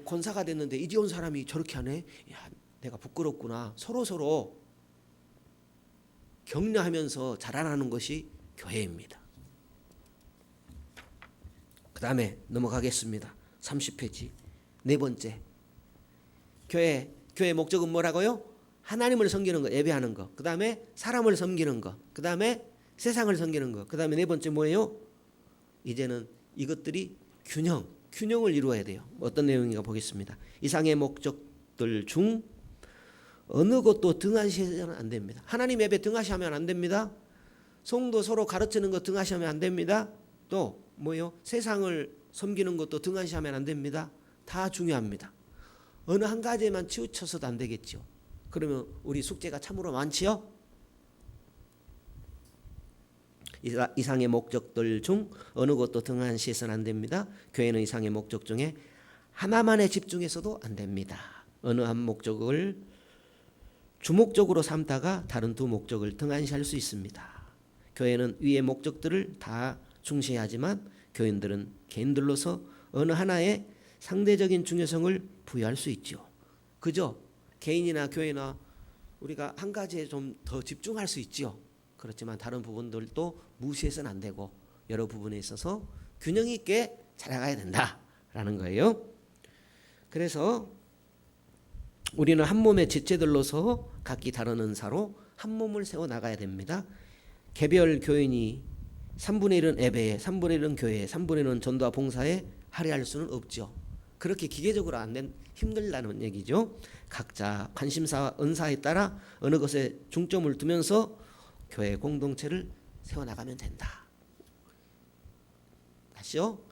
권사가 됐는데 이제 온 사람이 저렇게 하네. 야, 내가 부끄럽구나. 서로 격려하면서 자라나는 것이 교회입니다. 그 다음에 넘어가겠습니다. 30페이지 네 번째 교회 목적은 뭐라고요? 하나님을 섬기는 것, 예배하는 것. 그 다음에 사람을 섬기는 것. 그 다음에 세상을 섬기는 것. 그 다음에 네 번째 뭐예요? 이제는 이것들이 균형을 이루어야 돼요. 어떤 내용인가 보겠습니다. 이상의 목적들 중 어느 것도 등한시해서는 안 됩니다. 하나님 예배 등한시하면 안 됩니다. 성도 서로 가르치는 것 등한시하면 안 됩니다. 또 뭐예요? 세상을 섬기는 것도 등한시하면 안 됩니다. 다 중요합니다. 어느 한 가지에만 치우쳐서도 안 되겠죠. 그러면 우리 숙제가 참으로 많지요? 이상의 목적들 중 어느 것도 등한시해서는 안 됩니다. 교회는 이상의 목적 중에 하나만에 집중해서도 안 됩니다. 어느 한 목적을 주목적으로 삼다가 다른 두 목적을 등한시할 수 있습니다. 교회는 위의 목적들을 다 중시하지만 교인들은 개인들로서 어느 하나에 상대적인 중요성을 부여할 수 있죠. 그죠? 개인이나 교회나 우리가 한 가지에 좀 더 집중할 수 있지요. 그렇지만 다른 부분들도 무시해서는 안 되고 여러 부분에 있어서 균형 있게 자라가야 된다라는 거예요. 그래서 우리는 한 몸의 지체들로서 각기 다른 은사로 한 몸을 세워 나가야 됩니다. 개별 교인이 3분의 1은 예배에, 3분의 1은 교회에, 3분의 1은 전도와 봉사에 할애할 수는 없죠. 그렇게 기계적으로 안 된 힘들다는 얘기죠. 각자 관심사와 은사에 따라 어느 것에 중점을 두면서 교회 공동체를 세워나가면 된다. 아시죠?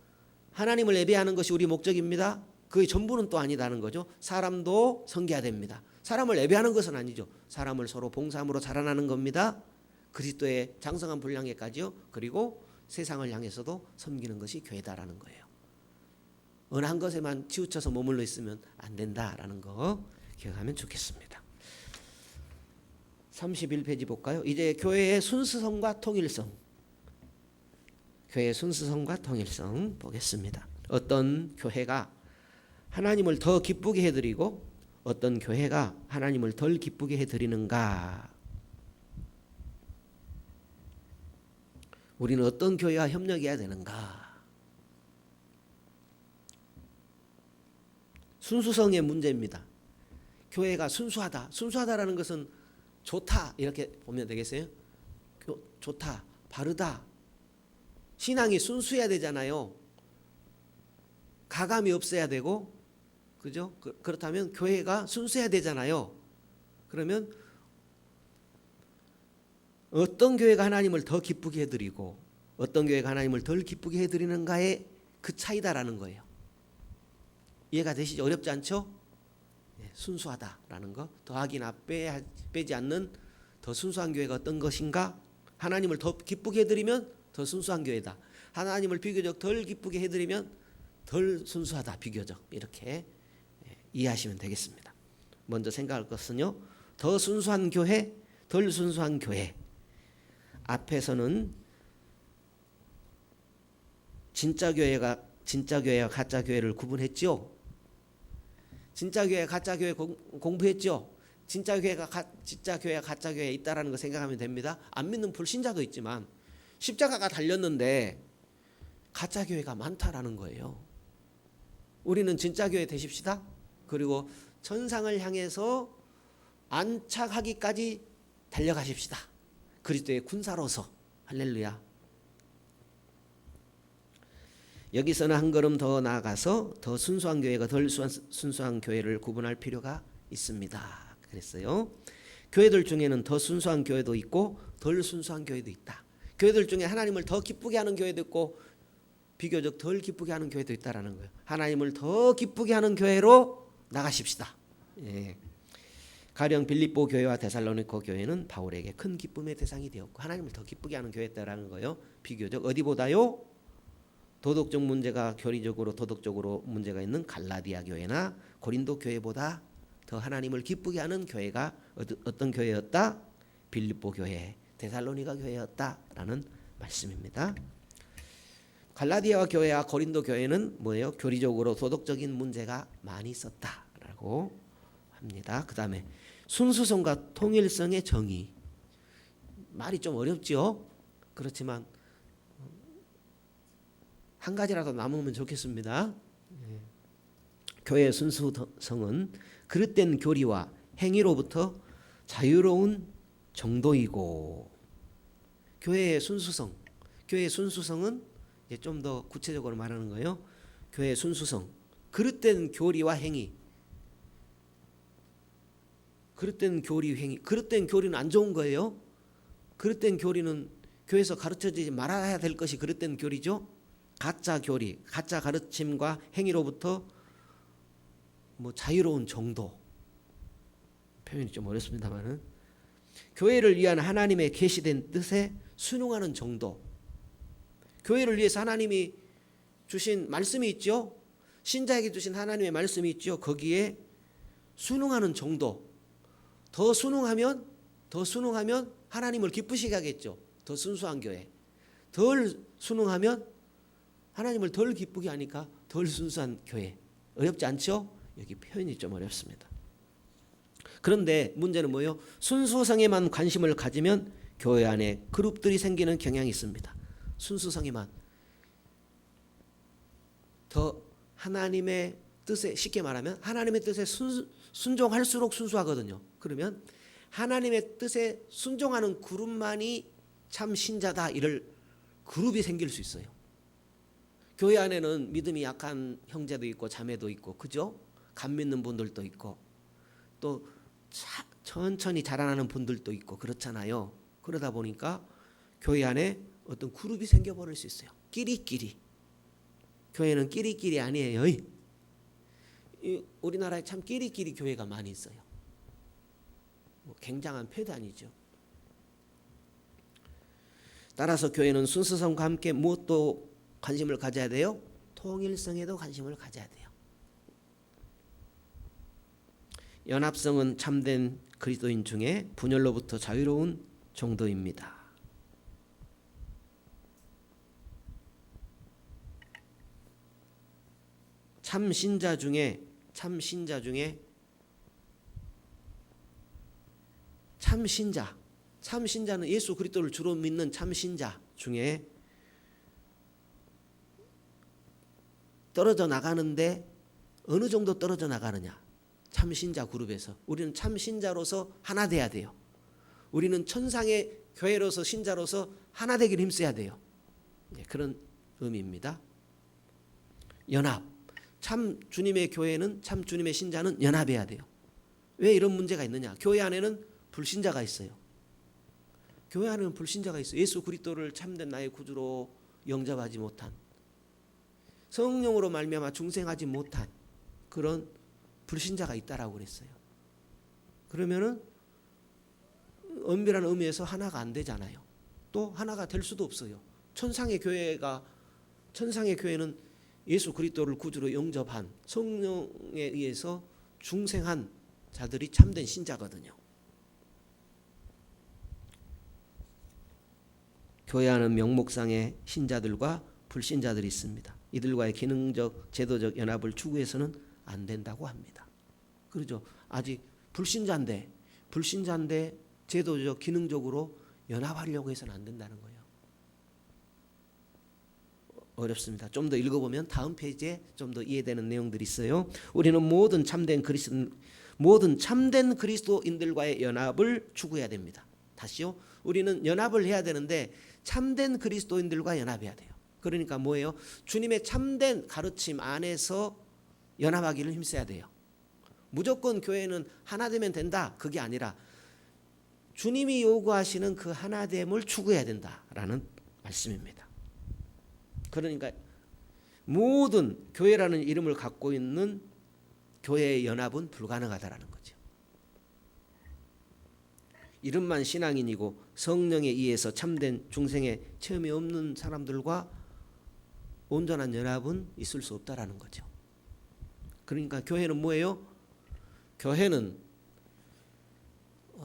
하나님을 예배하는 것이 우리 목적입니다. 그의 전부는 또 아니다는 거죠. 사람도 섬겨야 됩니다. 사람을 예배하는 것은 아니죠. 사람을 서로 봉사함으로 자라나는 겁니다. 그리스도의 장성한 분량에까지요. 그리고 세상을 향해서도 섬기는 것이 교회다라는 거예요. 어느 한 것에만 치우쳐서 머물러 있으면 안 된다라는 거 기억하면 좋겠습니다. 31페이지 볼까요? 이제 교회의 순수성과 통일성. 교회의 순수성과 통일성 보겠습니다. 어떤 교회가 하나님을 더 기쁘게 해드리고 어떤 교회가 하나님을 덜 기쁘게 해드리는가? 우리는 어떤 교회와 협력해야 되는가? 순수성의 문제입니다. 교회가 순수하다. 순수하다라는 것은 좋다 이렇게 보면 되겠어요? 좋다, 바르다. 신앙이 순수해야 되잖아요. 가감이 없어야 되고, 그죠? 그렇다면 교회가 순수해야 되잖아요. 그러면 어떤 교회가 하나님을 더 기쁘게 해드리고 어떤 교회가 하나님을 덜 기쁘게 해드리는가의 그 차이다라는 거예요. 이해가 되시죠? 어렵지 않죠? 순수하다라는 거, 더하기나 빼지 않는 더 순수한 교회가 어떤 것인가? 하나님을 더 기쁘게 해드리면 더 순수한 교회다. 하나님을 비교적 덜 기쁘게 해드리면 덜 순수하다. 비교적 이렇게 이해하시면 되겠습니다. 먼저 생각할 것은요, 더 순수한 교회, 덜 순수한 교회. 앞에서는 진짜 교회와 가짜 교회를 구분했죠. 진짜 교회, 가짜 교회 공부했죠. 진짜 교회가 가짜 교회에 있다라는 거 생각하면 됩니다. 안 믿는 불신자도 있지만 십자가가 달렸는데 가짜 교회가 많다라는 거예요. 우리는 진짜 교회 되십시다. 그리고 천상을 향해서 안착하기까지 달려가십시다. 그리스도의 군사로서. 할렐루야. 여기서는 한 걸음 더 나아가서 더 순수한 교회가 덜 순수한 교회를 구분할 필요가 있습니다. 그랬어요. 교회들 중에는 더 순수한 교회도 있고 덜 순수한 교회도 있다. 교회들 중에 하나님을 더 기쁘게 하는 교회도 있고 비교적 덜 기쁘게 하는 교회도 있다라는 거예요. 하나님을 더 기쁘게 하는 교회로 나가십시다. 예. 가령 빌립보 교회와 데살로니가 교회는 바울에게 큰 기쁨의 대상이 되었고 하나님을 더 기쁘게 하는 교회였다라는 거예요. 비교적 어디보다요? 도덕적 문제가 교리적으로 도덕적으로 문제가 있는 갈라디아 교회나 고린도 교회보다 더 하나님을 기쁘게 하는 교회가 어떤 교회였다? 빌립보 교회, 데살로니가 교회였다라는 말씀입니다. 갈라디아 교회와 고린도 교회는 뭐예요? 교리적으로 도덕적인 문제가 많이 있었다라고 합니다. 그 다음에 순수성과 통일성의 정의. 말이 좀 어렵죠? 그렇지만 한 가지라도 남으면 좋겠습니다. 교회의 순수성은 그릇된 교리와 행위로부터 자유로운 정도이고, 교회의 순수성은 이제 좀 더 구체적으로 말하는 거예요. 교회의 순수성, 그릇된 교리와 행위. 그릇된 교리는 안 좋은 거예요. 그릇된 교리는 교회에서 가르쳐지지 말아야 될 것이 그릇된 교리죠. 가짜 교리, 가짜 가르침과 행위로부터 자유로운 정도. 표현이 좀 어렵습니다만은 교회를 위한 하나님의 계시된 뜻에 순응하는 정도. 교회를 위해서 하나님이 주신 말씀이 있죠. 신자에게 주신 하나님의 말씀이 있죠. 거기에 순응하는 정도. 더 순응하면 하나님을 기쁘시게 하겠죠. 더 순수한 교회. 덜 순응하면 하나님을 덜 기쁘게 하니까 덜 순수한 교회. 어렵지 않죠? 여기 표현이 좀 어렵습니다. 그런데 문제는 뭐예요? 순수성에만 관심을 가지면 교회 안에 그룹들이 생기는 경향이 있습니다. 순수성에만. 더 하나님의 뜻에, 쉽게 말하면 하나님의 뜻에 순종할수록 순수하거든요. 그러면 하나님의 뜻에 순종하는 그룹만이 참 신자다, 이럴 그룹이 생길 수 있어요. 교회 안에는 믿음이 약한 형제도 있고 자매도 있고, 그죠? 간 믿는 분들도 있고 또 천천히 자라나는 분들도 있고 그렇잖아요. 그러다 보니까 교회 안에 어떤 그룹이 생겨버릴 수 있어요. 끼리끼리. 교회는 끼리끼리 아니에요. 우리나라에 참 끼리끼리 교회가 많이 있어요. 굉장한 폐단이죠. 따라서 교회는 순수성과 함께 무엇도 관심을 가져야 돼요? 통일성에도 관심을 가져야 돼요. 연합성은 참된 그리스도인 중에 분열로부터 자유로운 정도입니다. 참신자 중에 참신자는 예수 그리스도를 주로 믿는 참신자 중에 떨어져 나가는데 어느 정도 떨어져 나가느냐? 참신자 그룹에서 우리는 참신자로서 하나 돼야 돼요. 우리는 천상의 교회로서 신자로서 하나 되기를 힘써야 돼요. 그런 의미입니다. 연합. 참 주님의 교회는 참 주님의 신자는 연합해야 돼요. 왜 이런 문제가 있느냐? 교회 안에는 불신자가 있어요. 교회 안에는 불신자가 있어요. 예수 그리스도를 참된 나의 구주로 영접하지 못한, 성령으로 말미암아 중생하지 못한 그런 불신자가 있다라고 그랬어요. 그러면은 엄밀한 의미에서 하나가 안 되잖아요. 또 하나가 될 수도 없어요. 천상의 교회는 예수 그리스도를 구주로 영접한 성령에 의해서 중생한 자들이 참된 신자거든요. 교회 안은 명목상의 신자들과 불신자들이 있습니다. 이들과의 기능적, 제도적 연합을 추구해서는 안 된다고 합니다. 그렇죠? 아직 불신자인데 제도적, 기능적으로 연합하려고 해서는 안 된다는 거예요. 어렵습니다. 좀 더 읽어보면 다음 페이지에 좀 더 이해되는 내용들이 있어요. 우리는 모든 참된 그리스도인들과의 연합을 추구해야 됩니다. 다시요. 우리는 연합을 해야 되는데 참된 그리스도인들과 연합해야 돼요. 그러니까 뭐예요? 주님의 참된 가르침 안에서 연합하기를 힘써야 돼요. 무조건 교회는 하나 되면 된다. 그게 아니라 주님이 요구하시는 그 하나됨을 추구해야 된다라는 말씀입니다. 그러니까 모든 교회라는 이름을 갖고 있는 교회의 연합은 불가능하다라는 거죠. 이름만 신앙인이고 성령에 의해서 참된 중생의 체험이 없는 사람들과 온전한 연합은 있을 수 없다라는 거죠. 그러니까 교회는 뭐예요? 교회는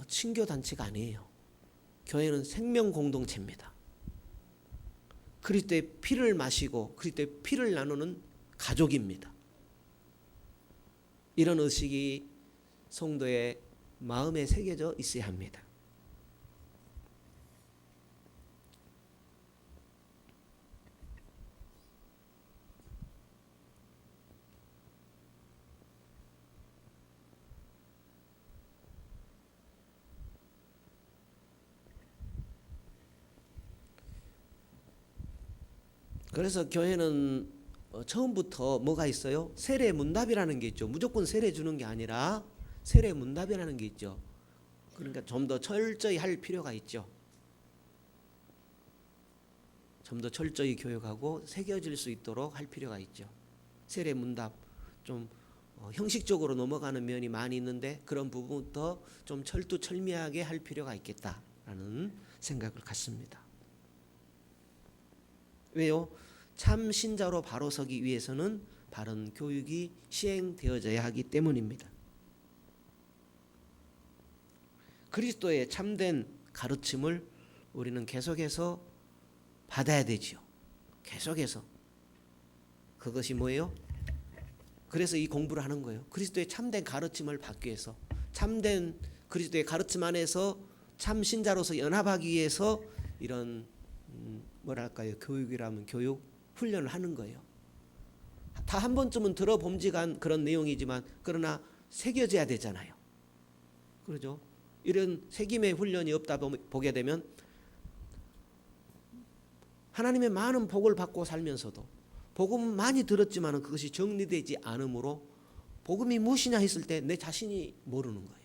친교 단체가 아니에요. 교회는 생명 공동체입니다. 그리스도의 피를 마시고 그리스도의 피를 나누는 가족입니다. 이런 의식이 성도의 마음에 새겨져 있어야 합니다. 그래서 교회는 처음부터 뭐가 있어요? 세례 문답이라는 게 있죠. 무조건 세례 주는 게 아니라 세례 문답이라는 게 있죠. 그러니까 좀 더 철저히 할 필요가 있죠. 좀 더 철저히 교육하고 새겨질 수 있도록 할 필요가 있죠. 세례 문답 좀 형식적으로 넘어가는 면이 많이 있는데 그런 부분부터 좀 철두철미하게 할 필요가 있겠다라는 생각을 갖습니다. 왜요? 참 신자로 바로 서기 위해서는 바른 교육이 시행되어져야 하기 때문입니다. 그리스도의 참된 가르침을 우리는 계속해서 받아야 되지요. 계속해서. 그것이 뭐예요? 그래서 이 공부를 하는 거예요. 그리스도의 참된 가르침을 받기 위해서, 참된 그리스도의 가르침 안에서 참 신자로서 연합하기 위해서 이런 뭐랄까요? 교육이라면 교육 훈련을 하는 거예요. 다 한 번쯤은 들어봄직한 그런 내용이지만 그러나 새겨져야 되잖아요. 그렇죠? 이런 새김의 훈련이 없다 보게 되면 하나님의 많은 복을 받고 살면서도 복음은 많이 들었지만 그것이 정리되지 않으므로 복음이 무엇이냐 했을 때 내 자신이 모르는 거예요.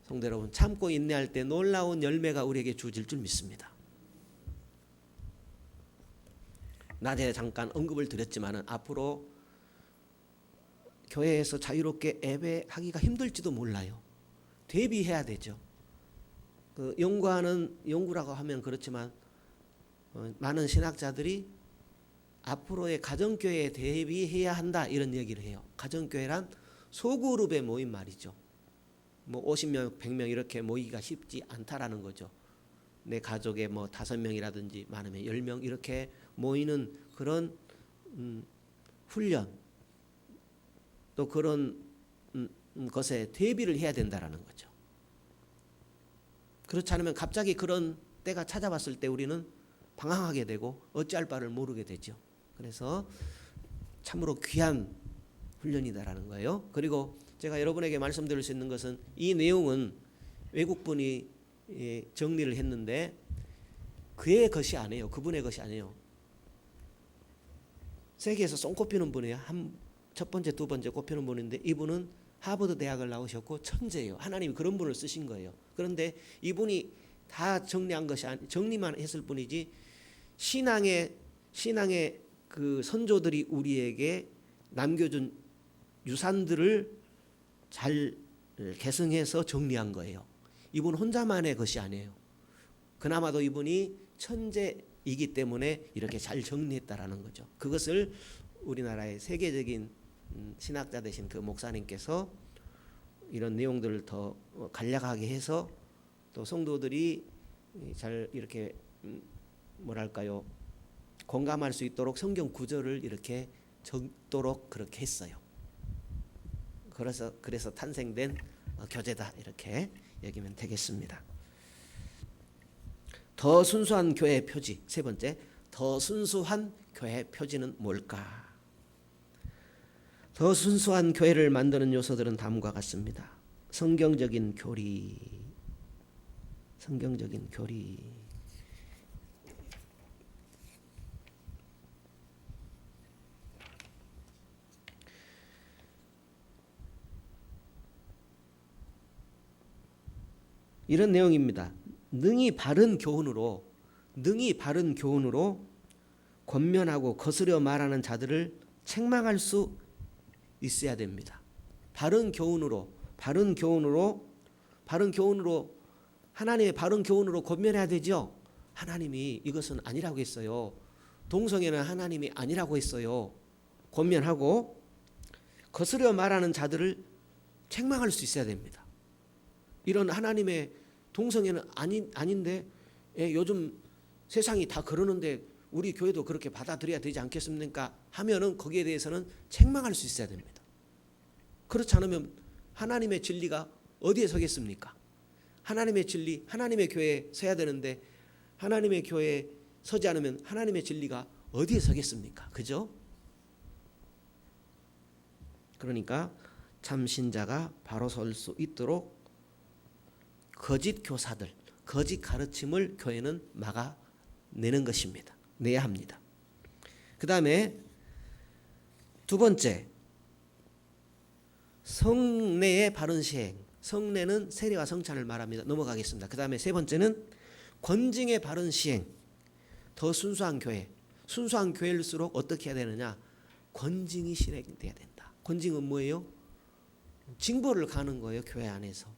성도 여러분, 참고 인내할 때 놀라운 열매가 우리에게 주어질 줄 믿습니다. 낮에 잠깐 언급을 드렸지만은 앞으로 교회에서 자유롭게 예배하기가 힘들지도 몰라요. 대비해야 되죠. 그 연구라고 하면 그렇지만 많은 신학자들이 앞으로의 가정교회에 대비해야 한다 이런 얘기를 해요. 가정교회란 소그룹의 모임 말이죠. 뭐 50명, 100명 이렇게 모이기가 쉽지 않다라는 거죠. 내 가족에 뭐 5명이라든지 많으면 10명 이렇게 모이는 그런 훈련 또 그런 것에 대비를 해야 된다라는 거죠. 그렇지 않으면 갑자기 그런 때가 찾아왔을 때 우리는 방황하게 되고 어찌할 바를 모르게 되죠. 그래서 참으로 귀한 훈련이다라는 거예요. 그리고 제가 여러분에게 말씀드릴 수 있는 것은 이 내용은 외국분이 정리를 했는데 그의 것이 아니에요. 그분의 것이 아니에요. 세계에서 손꼽히는 분이에요. 첫 번째, 두 번째 꼽히는 분인데 이분은 하버드 대학을 나오셨고 천재예요. 하나님이 그런 분을 쓰신 거예요. 그런데 이분이 다 정리한 것이 정리만 했을 뿐이지 신앙의 그 선조들이 우리에게 남겨준 유산들을 잘 계승해서 정리한 거예요. 이분 혼자만의 것이 아니에요. 그나마도 이분이 천재이기 때문에 이렇게 잘 정리했다라는 거죠. 그것을 우리나라의 세계적인 신학자 되신 그 목사님께서 이런 내용들을 더 간략하게 해서 또 성도들이 잘 이렇게 뭐랄까요 공감할 수 있도록 성경 구절을 이렇게 적도록 그렇게 했어요. 그래서 탄생된 교재다 이렇게 여기면 되겠습니다. 더 순수한 교회의 표지 세 번째, 더 순수한 교회의 표지는 뭘까? 더 순수한 교회를 만드는 요소들은 다음과 같습니다. 성경적인 교리. 이런 내용입니다. 능히 바른 교훈으로 권면하고 거스려 말하는 자들을 책망할 수 있어야 됩니다. 바른 교훈으로 하나님의 바른 교훈으로 권면해야 되죠. 하나님이 이것은 아니라고 했어요. 동성애는 하나님이 아니라고 했어요. 권면하고 거스려 말하는 자들을 책망할 수 있어야 됩니다. 이런 하나님의 동성애는 아닌데 요즘 세상이 다 그러는데 우리 교회도 그렇게 받아들여야 되지 않겠습니까? 하면은 거기에 대해서는 책망할 수 있어야 됩니다. 그렇지 않으면 하나님의 진리가 어디에 서겠습니까? 하나님의 진리, 하나님의 교회에 서야 되는데 하나님의 교회에 서지 않으면 하나님의 진리가 어디에 서겠습니까? 그죠? 그러니까 참 신자가 바로 설 수 있도록 거짓 교사들, 거짓 가르침을 교회는 막아내는 것입니다. 내야 합니다. 그 다음에 두 번째, 성례의 바른 시행. 성례는 세례와 성찬을 말합니다. 넘어가겠습니다. 그 다음에 세 번째는 권징의 바른 시행. 더 순수한 교회. 순수한 교회일수록 어떻게 해야 되느냐? 권징이 실행돼야 된다. 권징은 뭐예요? 징벌을 가는 거예요. 교회 안에서.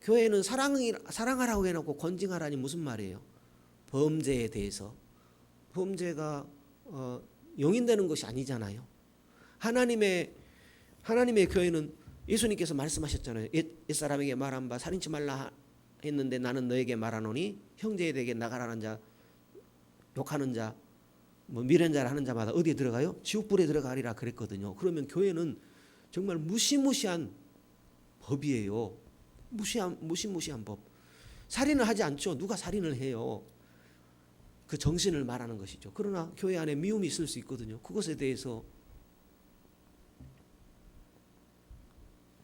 교회는 사랑하라고 해놓고 권징하라니 무슨 말이에요? 범죄에 대해서. 범죄가 용인되는 것이 아니잖아요. 하나님의 교회는 예수님께서 말씀하셨잖아요. 옛사람에게 말한 바 살인치 말라 했는데 나는 너에게 말하노니 형제에게 나가라는 자, 욕하는 자, 미련자를 하는 자마다 어디에 들어가요? 지옥불에 들어가리라 그랬거든요. 그러면 교회는 정말 무시무시한 법이에요. 무시무시한 법. 살인을 하지 않죠. 누가 살인을 해요? 그 정신을 말하는 것이죠. 그러나 교회 안에 미움이 있을 수 있거든요. 그것에 대해서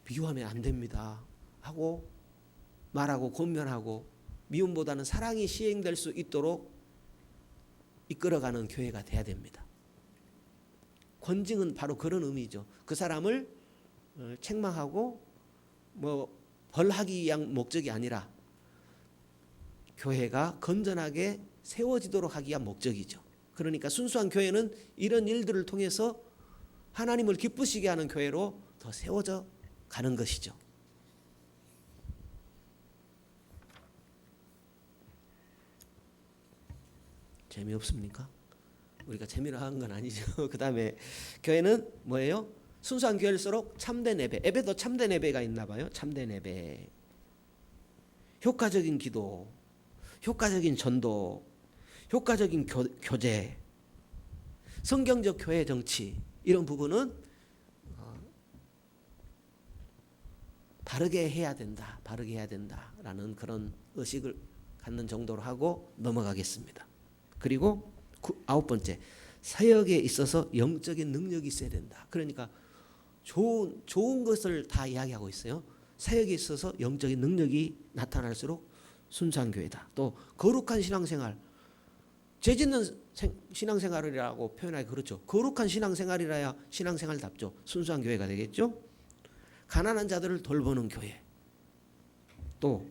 비교하면 안 됩니다 하고 말하고 권면하고 미움보다는 사랑이 시행될 수 있도록 이끌어가는 교회가 돼야 됩니다. 권징은 바로 그런 의미죠. 그 사람을 책망하고 벌하기 위한 목적이 아니라 교회가 건전하게 세워지도록 하기가 목적이죠. 그러니까 순수한 교회는 이런 일들을 통해서 하나님을 기쁘시게 하는 교회로 더 세워져 가는 것이죠. 재미없습니까? 우리가 재미로 하는 건 아니죠. 그 다음에 교회는 뭐예요? 순수한 교회일수록 참된 예배, 예배도 참된 예배가 있나 봐요. 참된 예배, 효과적인 기도, 효과적인 전도, 효과적인 교제, 성경적 교회 정치, 이런 부분은 바르게 해야 된다, 바르게 해야 된다라는 그런 의식을 갖는 정도로 하고 넘어가겠습니다. 그리고 9번째, 사역에 있어서 영적인 능력이 있어야 된다. 그러니까 좋은 것을 다 이야기하고 있어요. 사역에 있어서 영적인 능력이 나타날수록 순수한 교회다. 또 거룩한 신앙생활, 죄 짓는 신앙생활이라고 표현하기 그렇죠. 거룩한 신앙생활이라야 신앙생활답죠. 순수한 교회가 되겠죠. 가난한 자들을 돌보는 교회, 또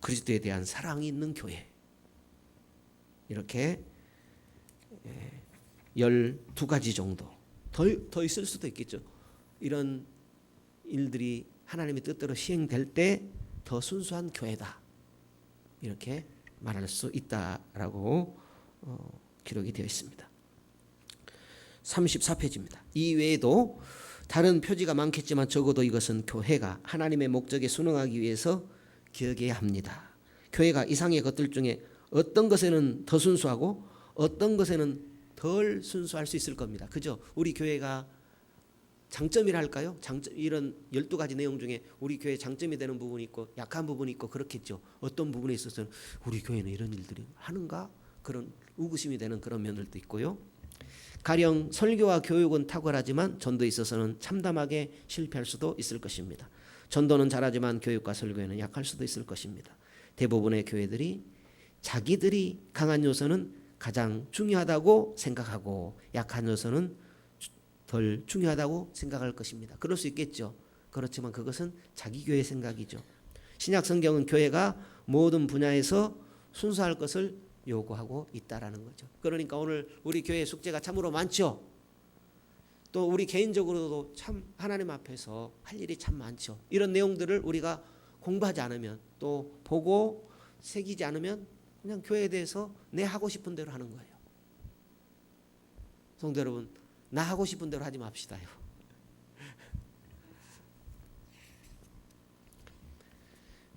그리스도에 대한 사랑이 있는 교회, 이렇게 12가지 정도 더 있을 수도 있겠죠. 이런 일들이 하나님의 뜻대로 시행될 때 더 순수한 교회다, 이렇게 말할 수 있다라고 기록이 되어 있습니다. 34페이지입니다. 이 외에도 다른 표지가 많겠지만 적어도 이것은 교회가 하나님의 목적에 순응하기 위해서 기억해야 합니다. 교회가 이상의 것들 중에 어떤 것에는 더 순수하고 어떤 것에는 덜 순수할 수 있을 겁니다. 그죠? 우리 교회가 장점이라 할까요? 이런 12가지 내용 중에 우리 교회 장점이 되는 부분이 있고 약한 부분이 있고 그렇겠죠. 어떤 부분에 있어서는 우리 교회는 이런 일들이 하는가? 그런 의구심이 되는 그런 면들도 있고요. 가령 설교와 교육은 탁월하지만 전도에 있어서는 참담하게 실패할 수도 있을 것입니다. 전도는 잘하지만 교육과 설교에는 약할 수도 있을 것입니다. 대부분의 교회들이 자기들이 강한 요소는 가장 중요하다고 생각하고 약한 요소는 덜 중요하다고 생각할 것입니다. 그럴 수 있겠죠. 그렇지만 그것은 자기 교회 생각이죠. 신약 성경은 교회가 모든 분야에서 순수할 것을 요구하고 있다라는 거죠. 그러니까 오늘 우리 교회 숙제가 참으로 많죠. 또 우리 개인적으로도 참 하나님 앞에서 할 일이 참 많죠. 이런 내용들을 우리가 공부하지 않으면, 또 보고 새기지 않으면 그냥 교회에 대해서 내 하고 싶은 대로 하는 거예요. 성도 여러분, 나 하고 싶은 대로 하지 맙시다요.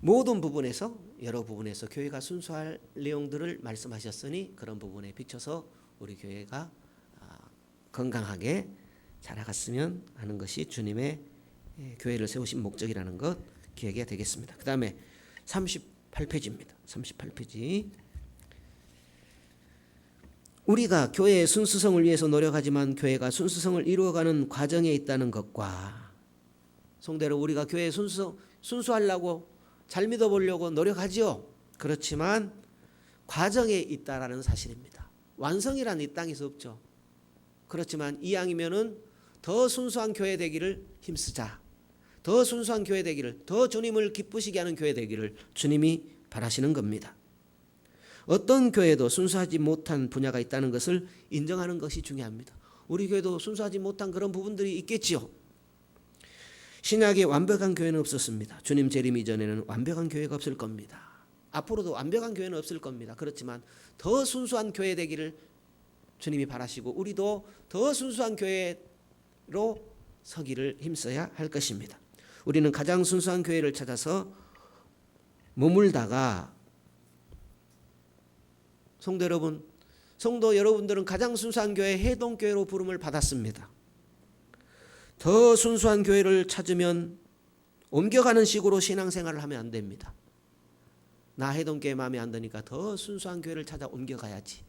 모든 부분에서, 여러 부분에서 교회가 순수할 내용들을 말씀하셨으니 그런 부분에 비춰서 우리 교회가 건강하게 자라갔으면 하는 것이 주님의 교회를 세우신 목적이라는 것 기억해야 되겠습니다. 그 다음에 38페이지입니다. 38페이지. 우리가 교회의 순수성을 위해서 노력하지만 교회가 순수성을 이루어가는 과정에 있다는 것과, 성대로 우리가 교회의 순수하려고 잘 믿어보려고 노력하지요. 그렇지만 과정에 있다라는 사실입니다. 완성이란 이 땅에서 없죠. 그렇지만 이왕이면은 더 순수한 교회 되기를 힘쓰자. 더 순수한 교회 되기를, 더 주님을 기쁘시게 하는 교회 되기를 주님이 바라시는 겁니다. 어떤 교회도 순수하지 못한 분야가 있다는 것을 인정하는 것이 중요합니다. 우리 교회도 순수하지 못한 그런 부분들이 있겠지요. 신약에 완벽한 교회는 없었습니다. 주님 재림 이전에는 완벽한 교회가 없을 겁니다. 앞으로도 완벽한 교회는 없을 겁니다. 그렇지만 더 순수한 교회 되기를 주님이 바라시고 우리도 더 순수한 교회로 서기를 힘써야 할 것입니다. 우리는 가장 순수한 교회를 찾아서 머물다가, 성도 여러분들은 가장 순수한 교회 해동교회로 부름을 받았습니다. 더 순수한 교회를 찾으면 옮겨가는 식으로 신앙생활을 하면 안 됩니다. 나 해동교회 마음에 안 드니까 더 순수한 교회를 찾아 옮겨가야지.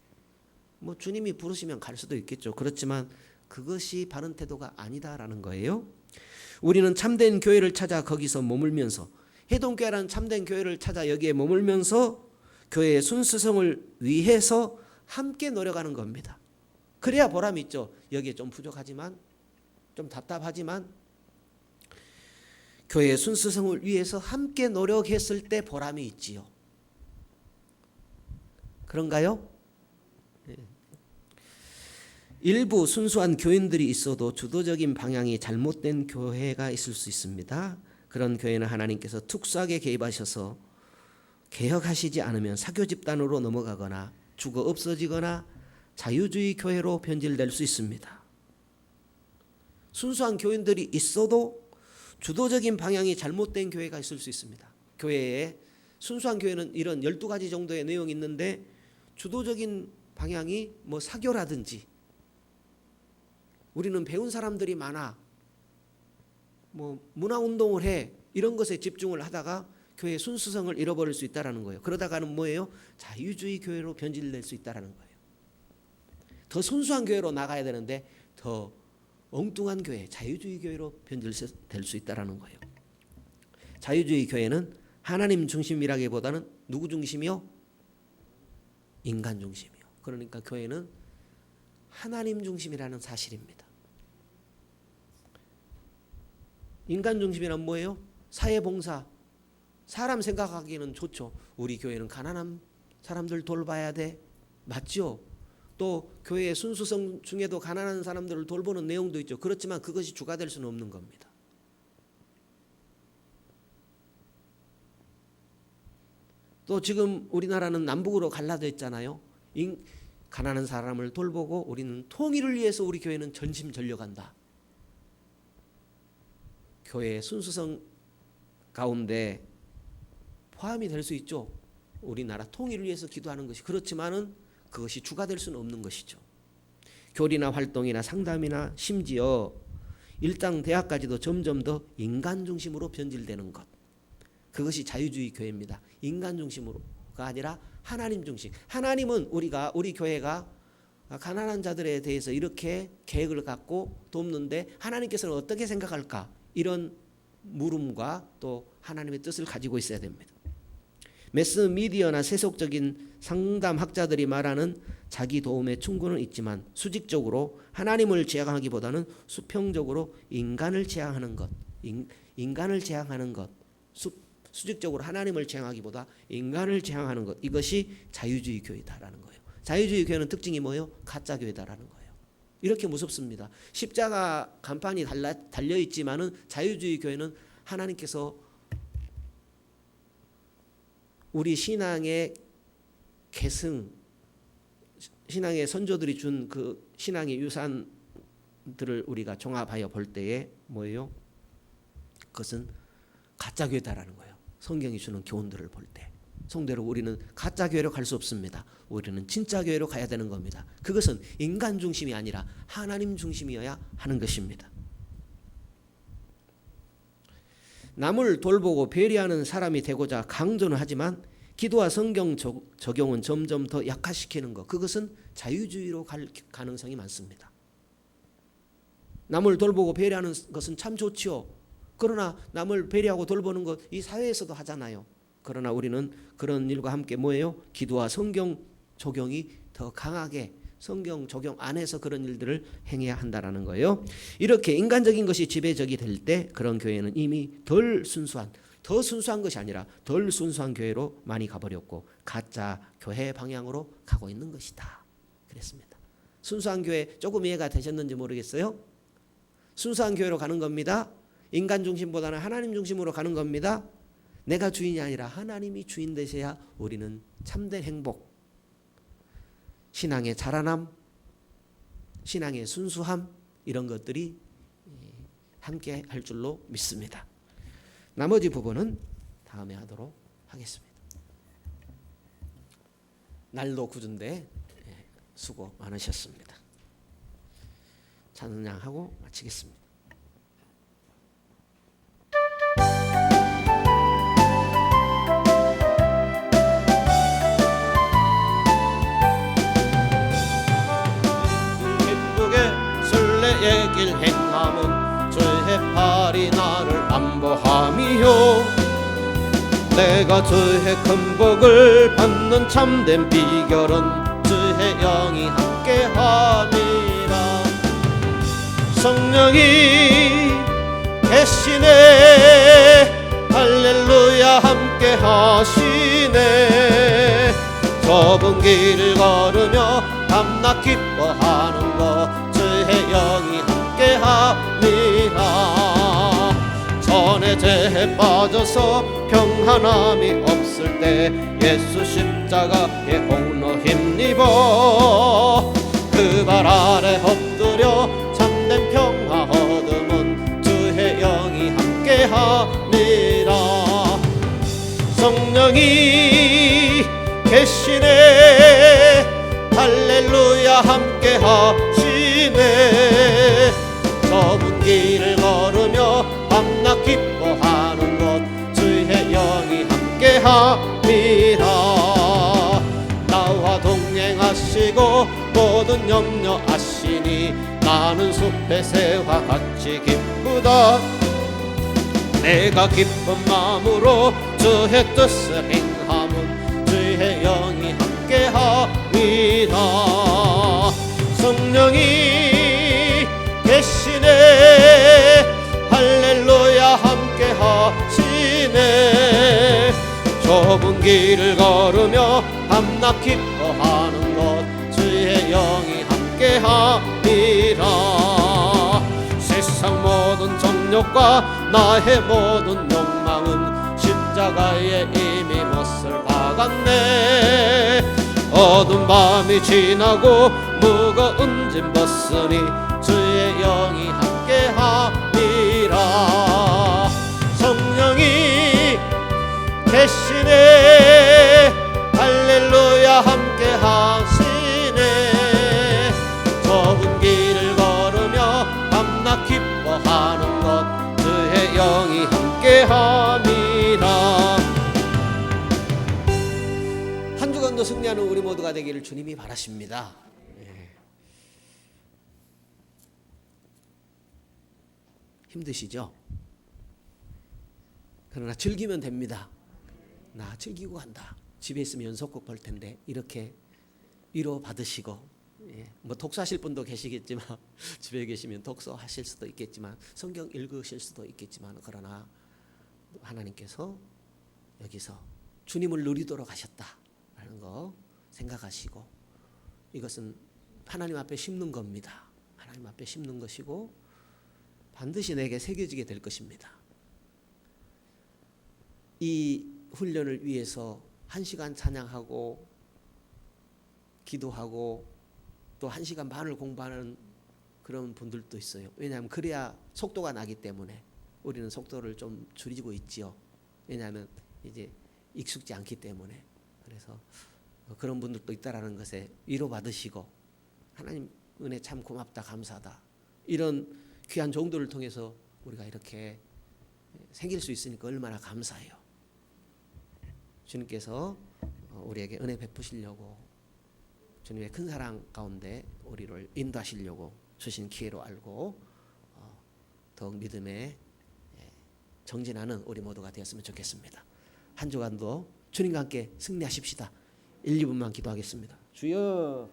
뭐 주님이 부르시면 갈 수도 있겠죠. 그렇지만 그것이 바른 태도가 아니다라는 거예요. 우리는 참된 교회를 찾아 거기서 머물면서, 해동교회라는 참된 교회를 찾아 여기에 머물면서 교회의 순수성을 위해서 함께 노력하는 겁니다. 그래야 보람이 있죠. 여기에 좀 부족하지만, 좀 답답하지만 교회의 순수성을 위해서 함께 노력했을 때 보람이 있지요. 그런가요? 일부 순수한 교인들이 있어도 주도적인 방향이 잘못된 교회가 있을 수 있습니다. 그런 교회는 하나님께서 특수하게 개입하셔서 개혁하시지 않으면 사교 집단으로 넘어가거나 죽어 없어지거나 자유주의 교회로 변질될 수 있습니다. 순수한 교인들이 있어도 주도적인 방향이 잘못된 교회가 있을 수 있습니다. 교회에 순수한 교회는 이런 12가지 정도의 내용이 있는데 주도적인 방향이 뭐 사교라든지 우리는 배운 사람들이 많아 뭐 문화운동을 해 이런 것에 집중을 하다가 교회의 순수성을 잃어버릴 수 있다는 거예요. 그러다가는 뭐예요? 자유주의 교회로 변질될 수 있다는 거예요. 더 순수한 교회로 나가야 되는데 더 엉뚱한 교회, 자유주의 교회로 변질될 수 있다는 거예요. 자유주의 교회는 하나님 중심이라기보다는 누구 중심이요? 인간 중심이요. 그러니까 교회는 하나님 중심이라는 사실입니다. 인간 중심이란 뭐예요? 사회봉사, 사람 생각하기는 좋죠. 우리 교회는 가난한 사람들 돌봐야 돼. 맞죠? 또 교회의 순수성 중에도 가난한 사람들을 돌보는 내용도 있죠. 그렇지만 그것이 주가 될 수는 없는 겁니다. 또 지금 우리나라는 남북으로 갈라져 있잖아요. 가난한 사람을 돌보고 우리는 통일을 위해서 우리 교회는 전심전력한다. 교회의 순수성 가운데 포함이 될 수 있죠. 우리나라 통일을 위해서 기도하는 것이. 그렇지만은 그것이 주가 될 수는 없는 것이죠. 교리나 활동이나 상담이나 심지어 일당 대학까지도 점점 더 인간 중심으로 변질되는 것. 그것이 자유주의 교회입니다. 인간 중심으로가 아니라 하나님 중심. 하나님은 우리 교회가 가난한 자들에 대해서 이렇게 계획을 갖고 돕는데 하나님께서는 어떻게 생각할까? 이런 물음과 또 하나님의 뜻을 가지고 있어야 됩니다. 매스미디어나 세속적인 상담학자들이 말하는 자기 도움의 충고는 있지만 수직적으로 하나님을 지향하기보다는 수평적으로 인간을 지향하는 것, 인간을 지향하는 것, 수직적으로 하나님을 지향하기보다 인간을 지향하는 것, 이것이 자유주의 교회다라는 거예요. 자유주의 교회는 특징이 뭐예요? 가짜 교회다라는 거예요. 이렇게 무섭습니다. 십자가 간판이 달려 있지만은 자유주의 교회는 하나님께서 우리 신앙의 계승, 신앙의 선조들이 준 그 신앙의 유산들을 우리가 종합하여 볼 때에 뭐예요? 그것은 가짜 교회다라는 거예요. 성경이 주는 교훈들을 볼 때. 성대로 우리는 가짜 교회로 갈 수 없습니다. 우리는 진짜 교회로 가야 되는 겁니다. 그것은 인간 중심이 아니라 하나님 중심이어야 하는 것입니다. 남을 돌보고 배려하는 사람이 되고자 강조는 하지만 기도와 성경 적용은 점점 더 약화시키는 것, 그것은 자유주의로 갈 가능성이 많습니다. 남을 돌보고 배려하는 것은 참 좋지요. 그러나 남을 배려하고 돌보는 것 이 사회에서도 하잖아요. 그러나 우리는 그런 일과 함께 뭐예요? 기도와 성경 적용이 더 강하게 성경 적용 안에서 그런 일들을 행해야 한다라는 거예요. 이렇게 인간적인 것이 지배적이 될 때 그런 교회는 이미 더 순수한 것이 아니라 덜 순수한 교회로 많이 가버렸고 가짜 교회 방향으로 가고 있는 것이다. 그랬습니다. 순수한 교회 조금 이해가 되셨는지 모르겠어요. 순수한 교회로 가는 겁니다. 인간 중심보다는 하나님 중심으로 가는 겁니다. 내가 주인이 아니라 하나님이 주인 되셔야 우리는 참된 행복, 신앙의 자라남, 신앙의 순수함 이런 것들이 함께 할 줄로 믿습니다. 나머지 부분은 다음에 하도록 하겠습니다. 날도 굳은데 수고 많으셨습니다. 찬양하고 마치겠습니다. 길 행함은 주의 팔이 나를 안보함이요 내가 주의 큰 복을 받는 참된 비결은 주의 영이 함께함이라 성령이 계시네 할렐루야 함께하시네 좁은 길을 걸으며 밤낮 기뻐하는 것 빠져서 평안함이 없을 때 예수 십자가에 옥로 힘입어 그 발 아래 엎드려 참된 평화 얻음은 주의 영이 함께함이라. 성령이 계시네 할렐루야 함께하시네. 좁은 길을 걸으며 밤낮 기뻐하는 것 주의 영이 함께함이라. 나와 동행하시고 모든 염려 아시니 나는 숲의 새와 같이 기쁘다. 내가 기쁜 마음으로 주의 뜻을 행함은 주의 영이 함께함이다. 성령이 계시네 할렐루야 함께하시네. 좁은 길을 걸으며 밤낮 기뻐하는 것 주의 영이 함께함이라. 세상 모든 정욕과 나의 모든 욕망은 십자가에 이미 못을 박았네. 어두운 밤이 지나고 무거운 짐 벗으니 주의 영이 함께함이라. 성령이 계시네 할렐루야 함께하시네. 좁은 길을 걸으며 밤낮 기뻐하는 것 주의 영이 함께함이라. 한 주간도 승리하는 우리 모두가 되기를 주님이 바라십니다. 힘드시죠? 그러나 즐기면 됩니다. 나 즐기고 간다. 집에 있으면 연속곡 볼 텐데 이렇게 위로 받으시고, 뭐 독서하실 분도 계시겠지만 집에 계시면 독서하실 수도 있겠지만 성경 읽으실 수도 있겠지만, 그러나 하나님께서 여기서 주님을 누리도록 하셨다라는 거 생각하시고, 이것은 하나님 앞에 심는 겁니다. 하나님 앞에 심는 것이고 반드시 내게 새겨지게 될 것입니다. 이 훈련을 위해서 1시간 찬양하고 기도하고 또 1시간 반을 공부하는 그런 분들도 있어요. 왜냐하면 그래야 속도가 나기 때문에. 우리는 속도를 좀 줄이고 있지요. 왜냐하면 이제 익숙지 않기 때문에. 그래서 그런 분들도 있다라는 것에 위로받으시고, 하나님 은혜 참 고맙다, 감사하다, 이런 귀한 종들을 통해서 우리가 이렇게 생길 수 있으니까 얼마나 감사해요. 주님께서 우리에게 은혜 베푸시려고, 주님의 큰 사랑 가운데 우리를 인도하시려고 주신 기회로 알고 더욱 믿음에 정진하는 우리 모두가 되었으면 좋겠습니다. 한 주간도 주님과 함께 승리하십시다. 1, 2분만 기도하겠습니다. 주여,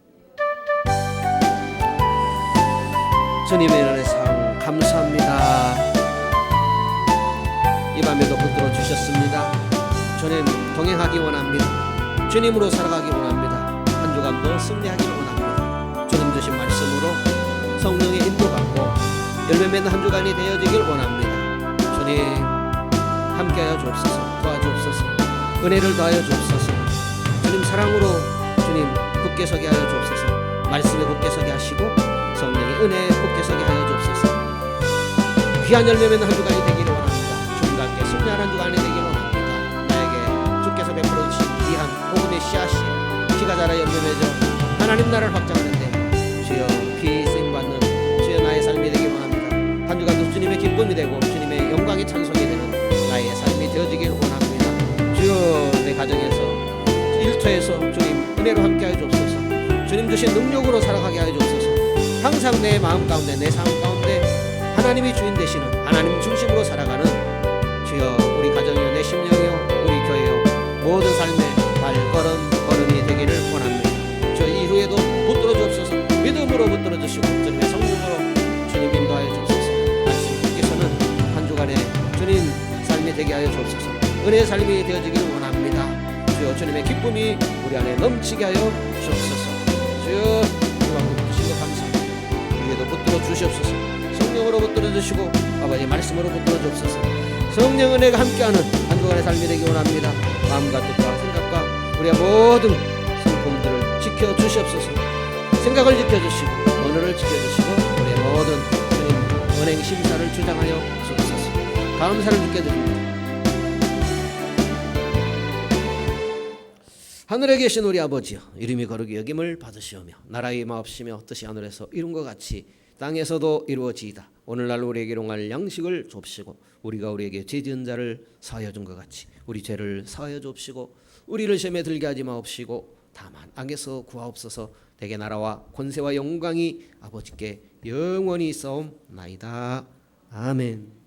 주님의 은혜 상 감사합니다. 이 밤에도 붙들어 주셨습니다. 주님 동행하기 원합니다. 주님으로 살아가기 원합니다. 한 주간도 승리하기를 원합니다. 주님 주신 말씀으로 성령의 인도받고 열매 맺는 한 주간이 되어지길 원합니다. 주님 함께하여 주옵소서, 도와주옵소서, 은혜를 더하여 주옵소서. 주님 사랑으로 주님 굳게 서게 하여 주옵소서. 말씀에 굳게 서게 하시고 성령의 은혜에 굳게 서게 하여 주옵소서. 귀한 열매 맺는 한 주간이 되기를 원합니다. 주님과 함께 승리하는 한 주간이 되기를 원합니다. 나에게 주께서 베풀어 주신 귀한 복음의 씨앗이 피가 자라 열매 맺어 하나님 나라를 확장하는데 주여 귀히 쓰임받는 주여 나의 삶이 되기를 원합니다. 한 주간도 주님의 기쁨이 되고 주님의 영광이 찬송이 되는 나의 삶이 되어지기를 원합니다. 주여 내 가정에서 일터에서 주님 은혜로 함께하여 주옵소서. 주님 주신 능력으로 살아가게 하여 주옵소서. 항상 내 마음 가운데 내 삶 가운데 하나님이 주인 되시는 하나님 중심으로 살아가는 주여 우리 가정이요 내 심령이요 우리 교회요 모든 삶의 발걸음이 되기를 원합니다. 저 이후에도 붙들어 주옵소서. 믿음으로 붙들어 주시고 주님의 성령으로 주님 인도하여 주옵소서. 말씀께서는 한 주간에 주님 삶이 되게 하여 주옵소서. 은혜의 삶이 되어지기를 원합니다. 주여 주님의 기쁨이 우리 안에 넘치게 하여 주옵소서. 주여 주방도 붙드신 것 감사합니다. 우리에도 붙들어 주시옵소서. 성령으로 붙들어 주시고 아버지 말씀으로 붙들어 주옵소서. 성령 은혜가 함께하는 한 주간의 삶이 되기 원합니다. 마음과 뜻과 생각과 우리의 모든 성품들을 지켜주시옵소서. 생각을 지켜주시고 언어를 지켜주시고 우리의 모든 주님 은행 심사를 주장하여 주옵소서. 감사를 주께 드립니다. 하늘에 계신 우리 아버지여, 이름이 거룩히 여김을 받으시오며 나라의 마옵시며 뜻이 하늘에서 이룬 것 같이 땅에서도 이루어지이다. 오늘날 우리에게 일용할 양식을 줍시고 우리가 우리에게 죄 지은 자를 사하여 준 것 같이 우리 죄를 사하여 줍시고 우리를 시험에 들게 하지 마옵시고 다만 악에서 구하옵소서. 대개 나라와 권세와 영광이 아버지께 영원히 있사옵나이다. 아멘.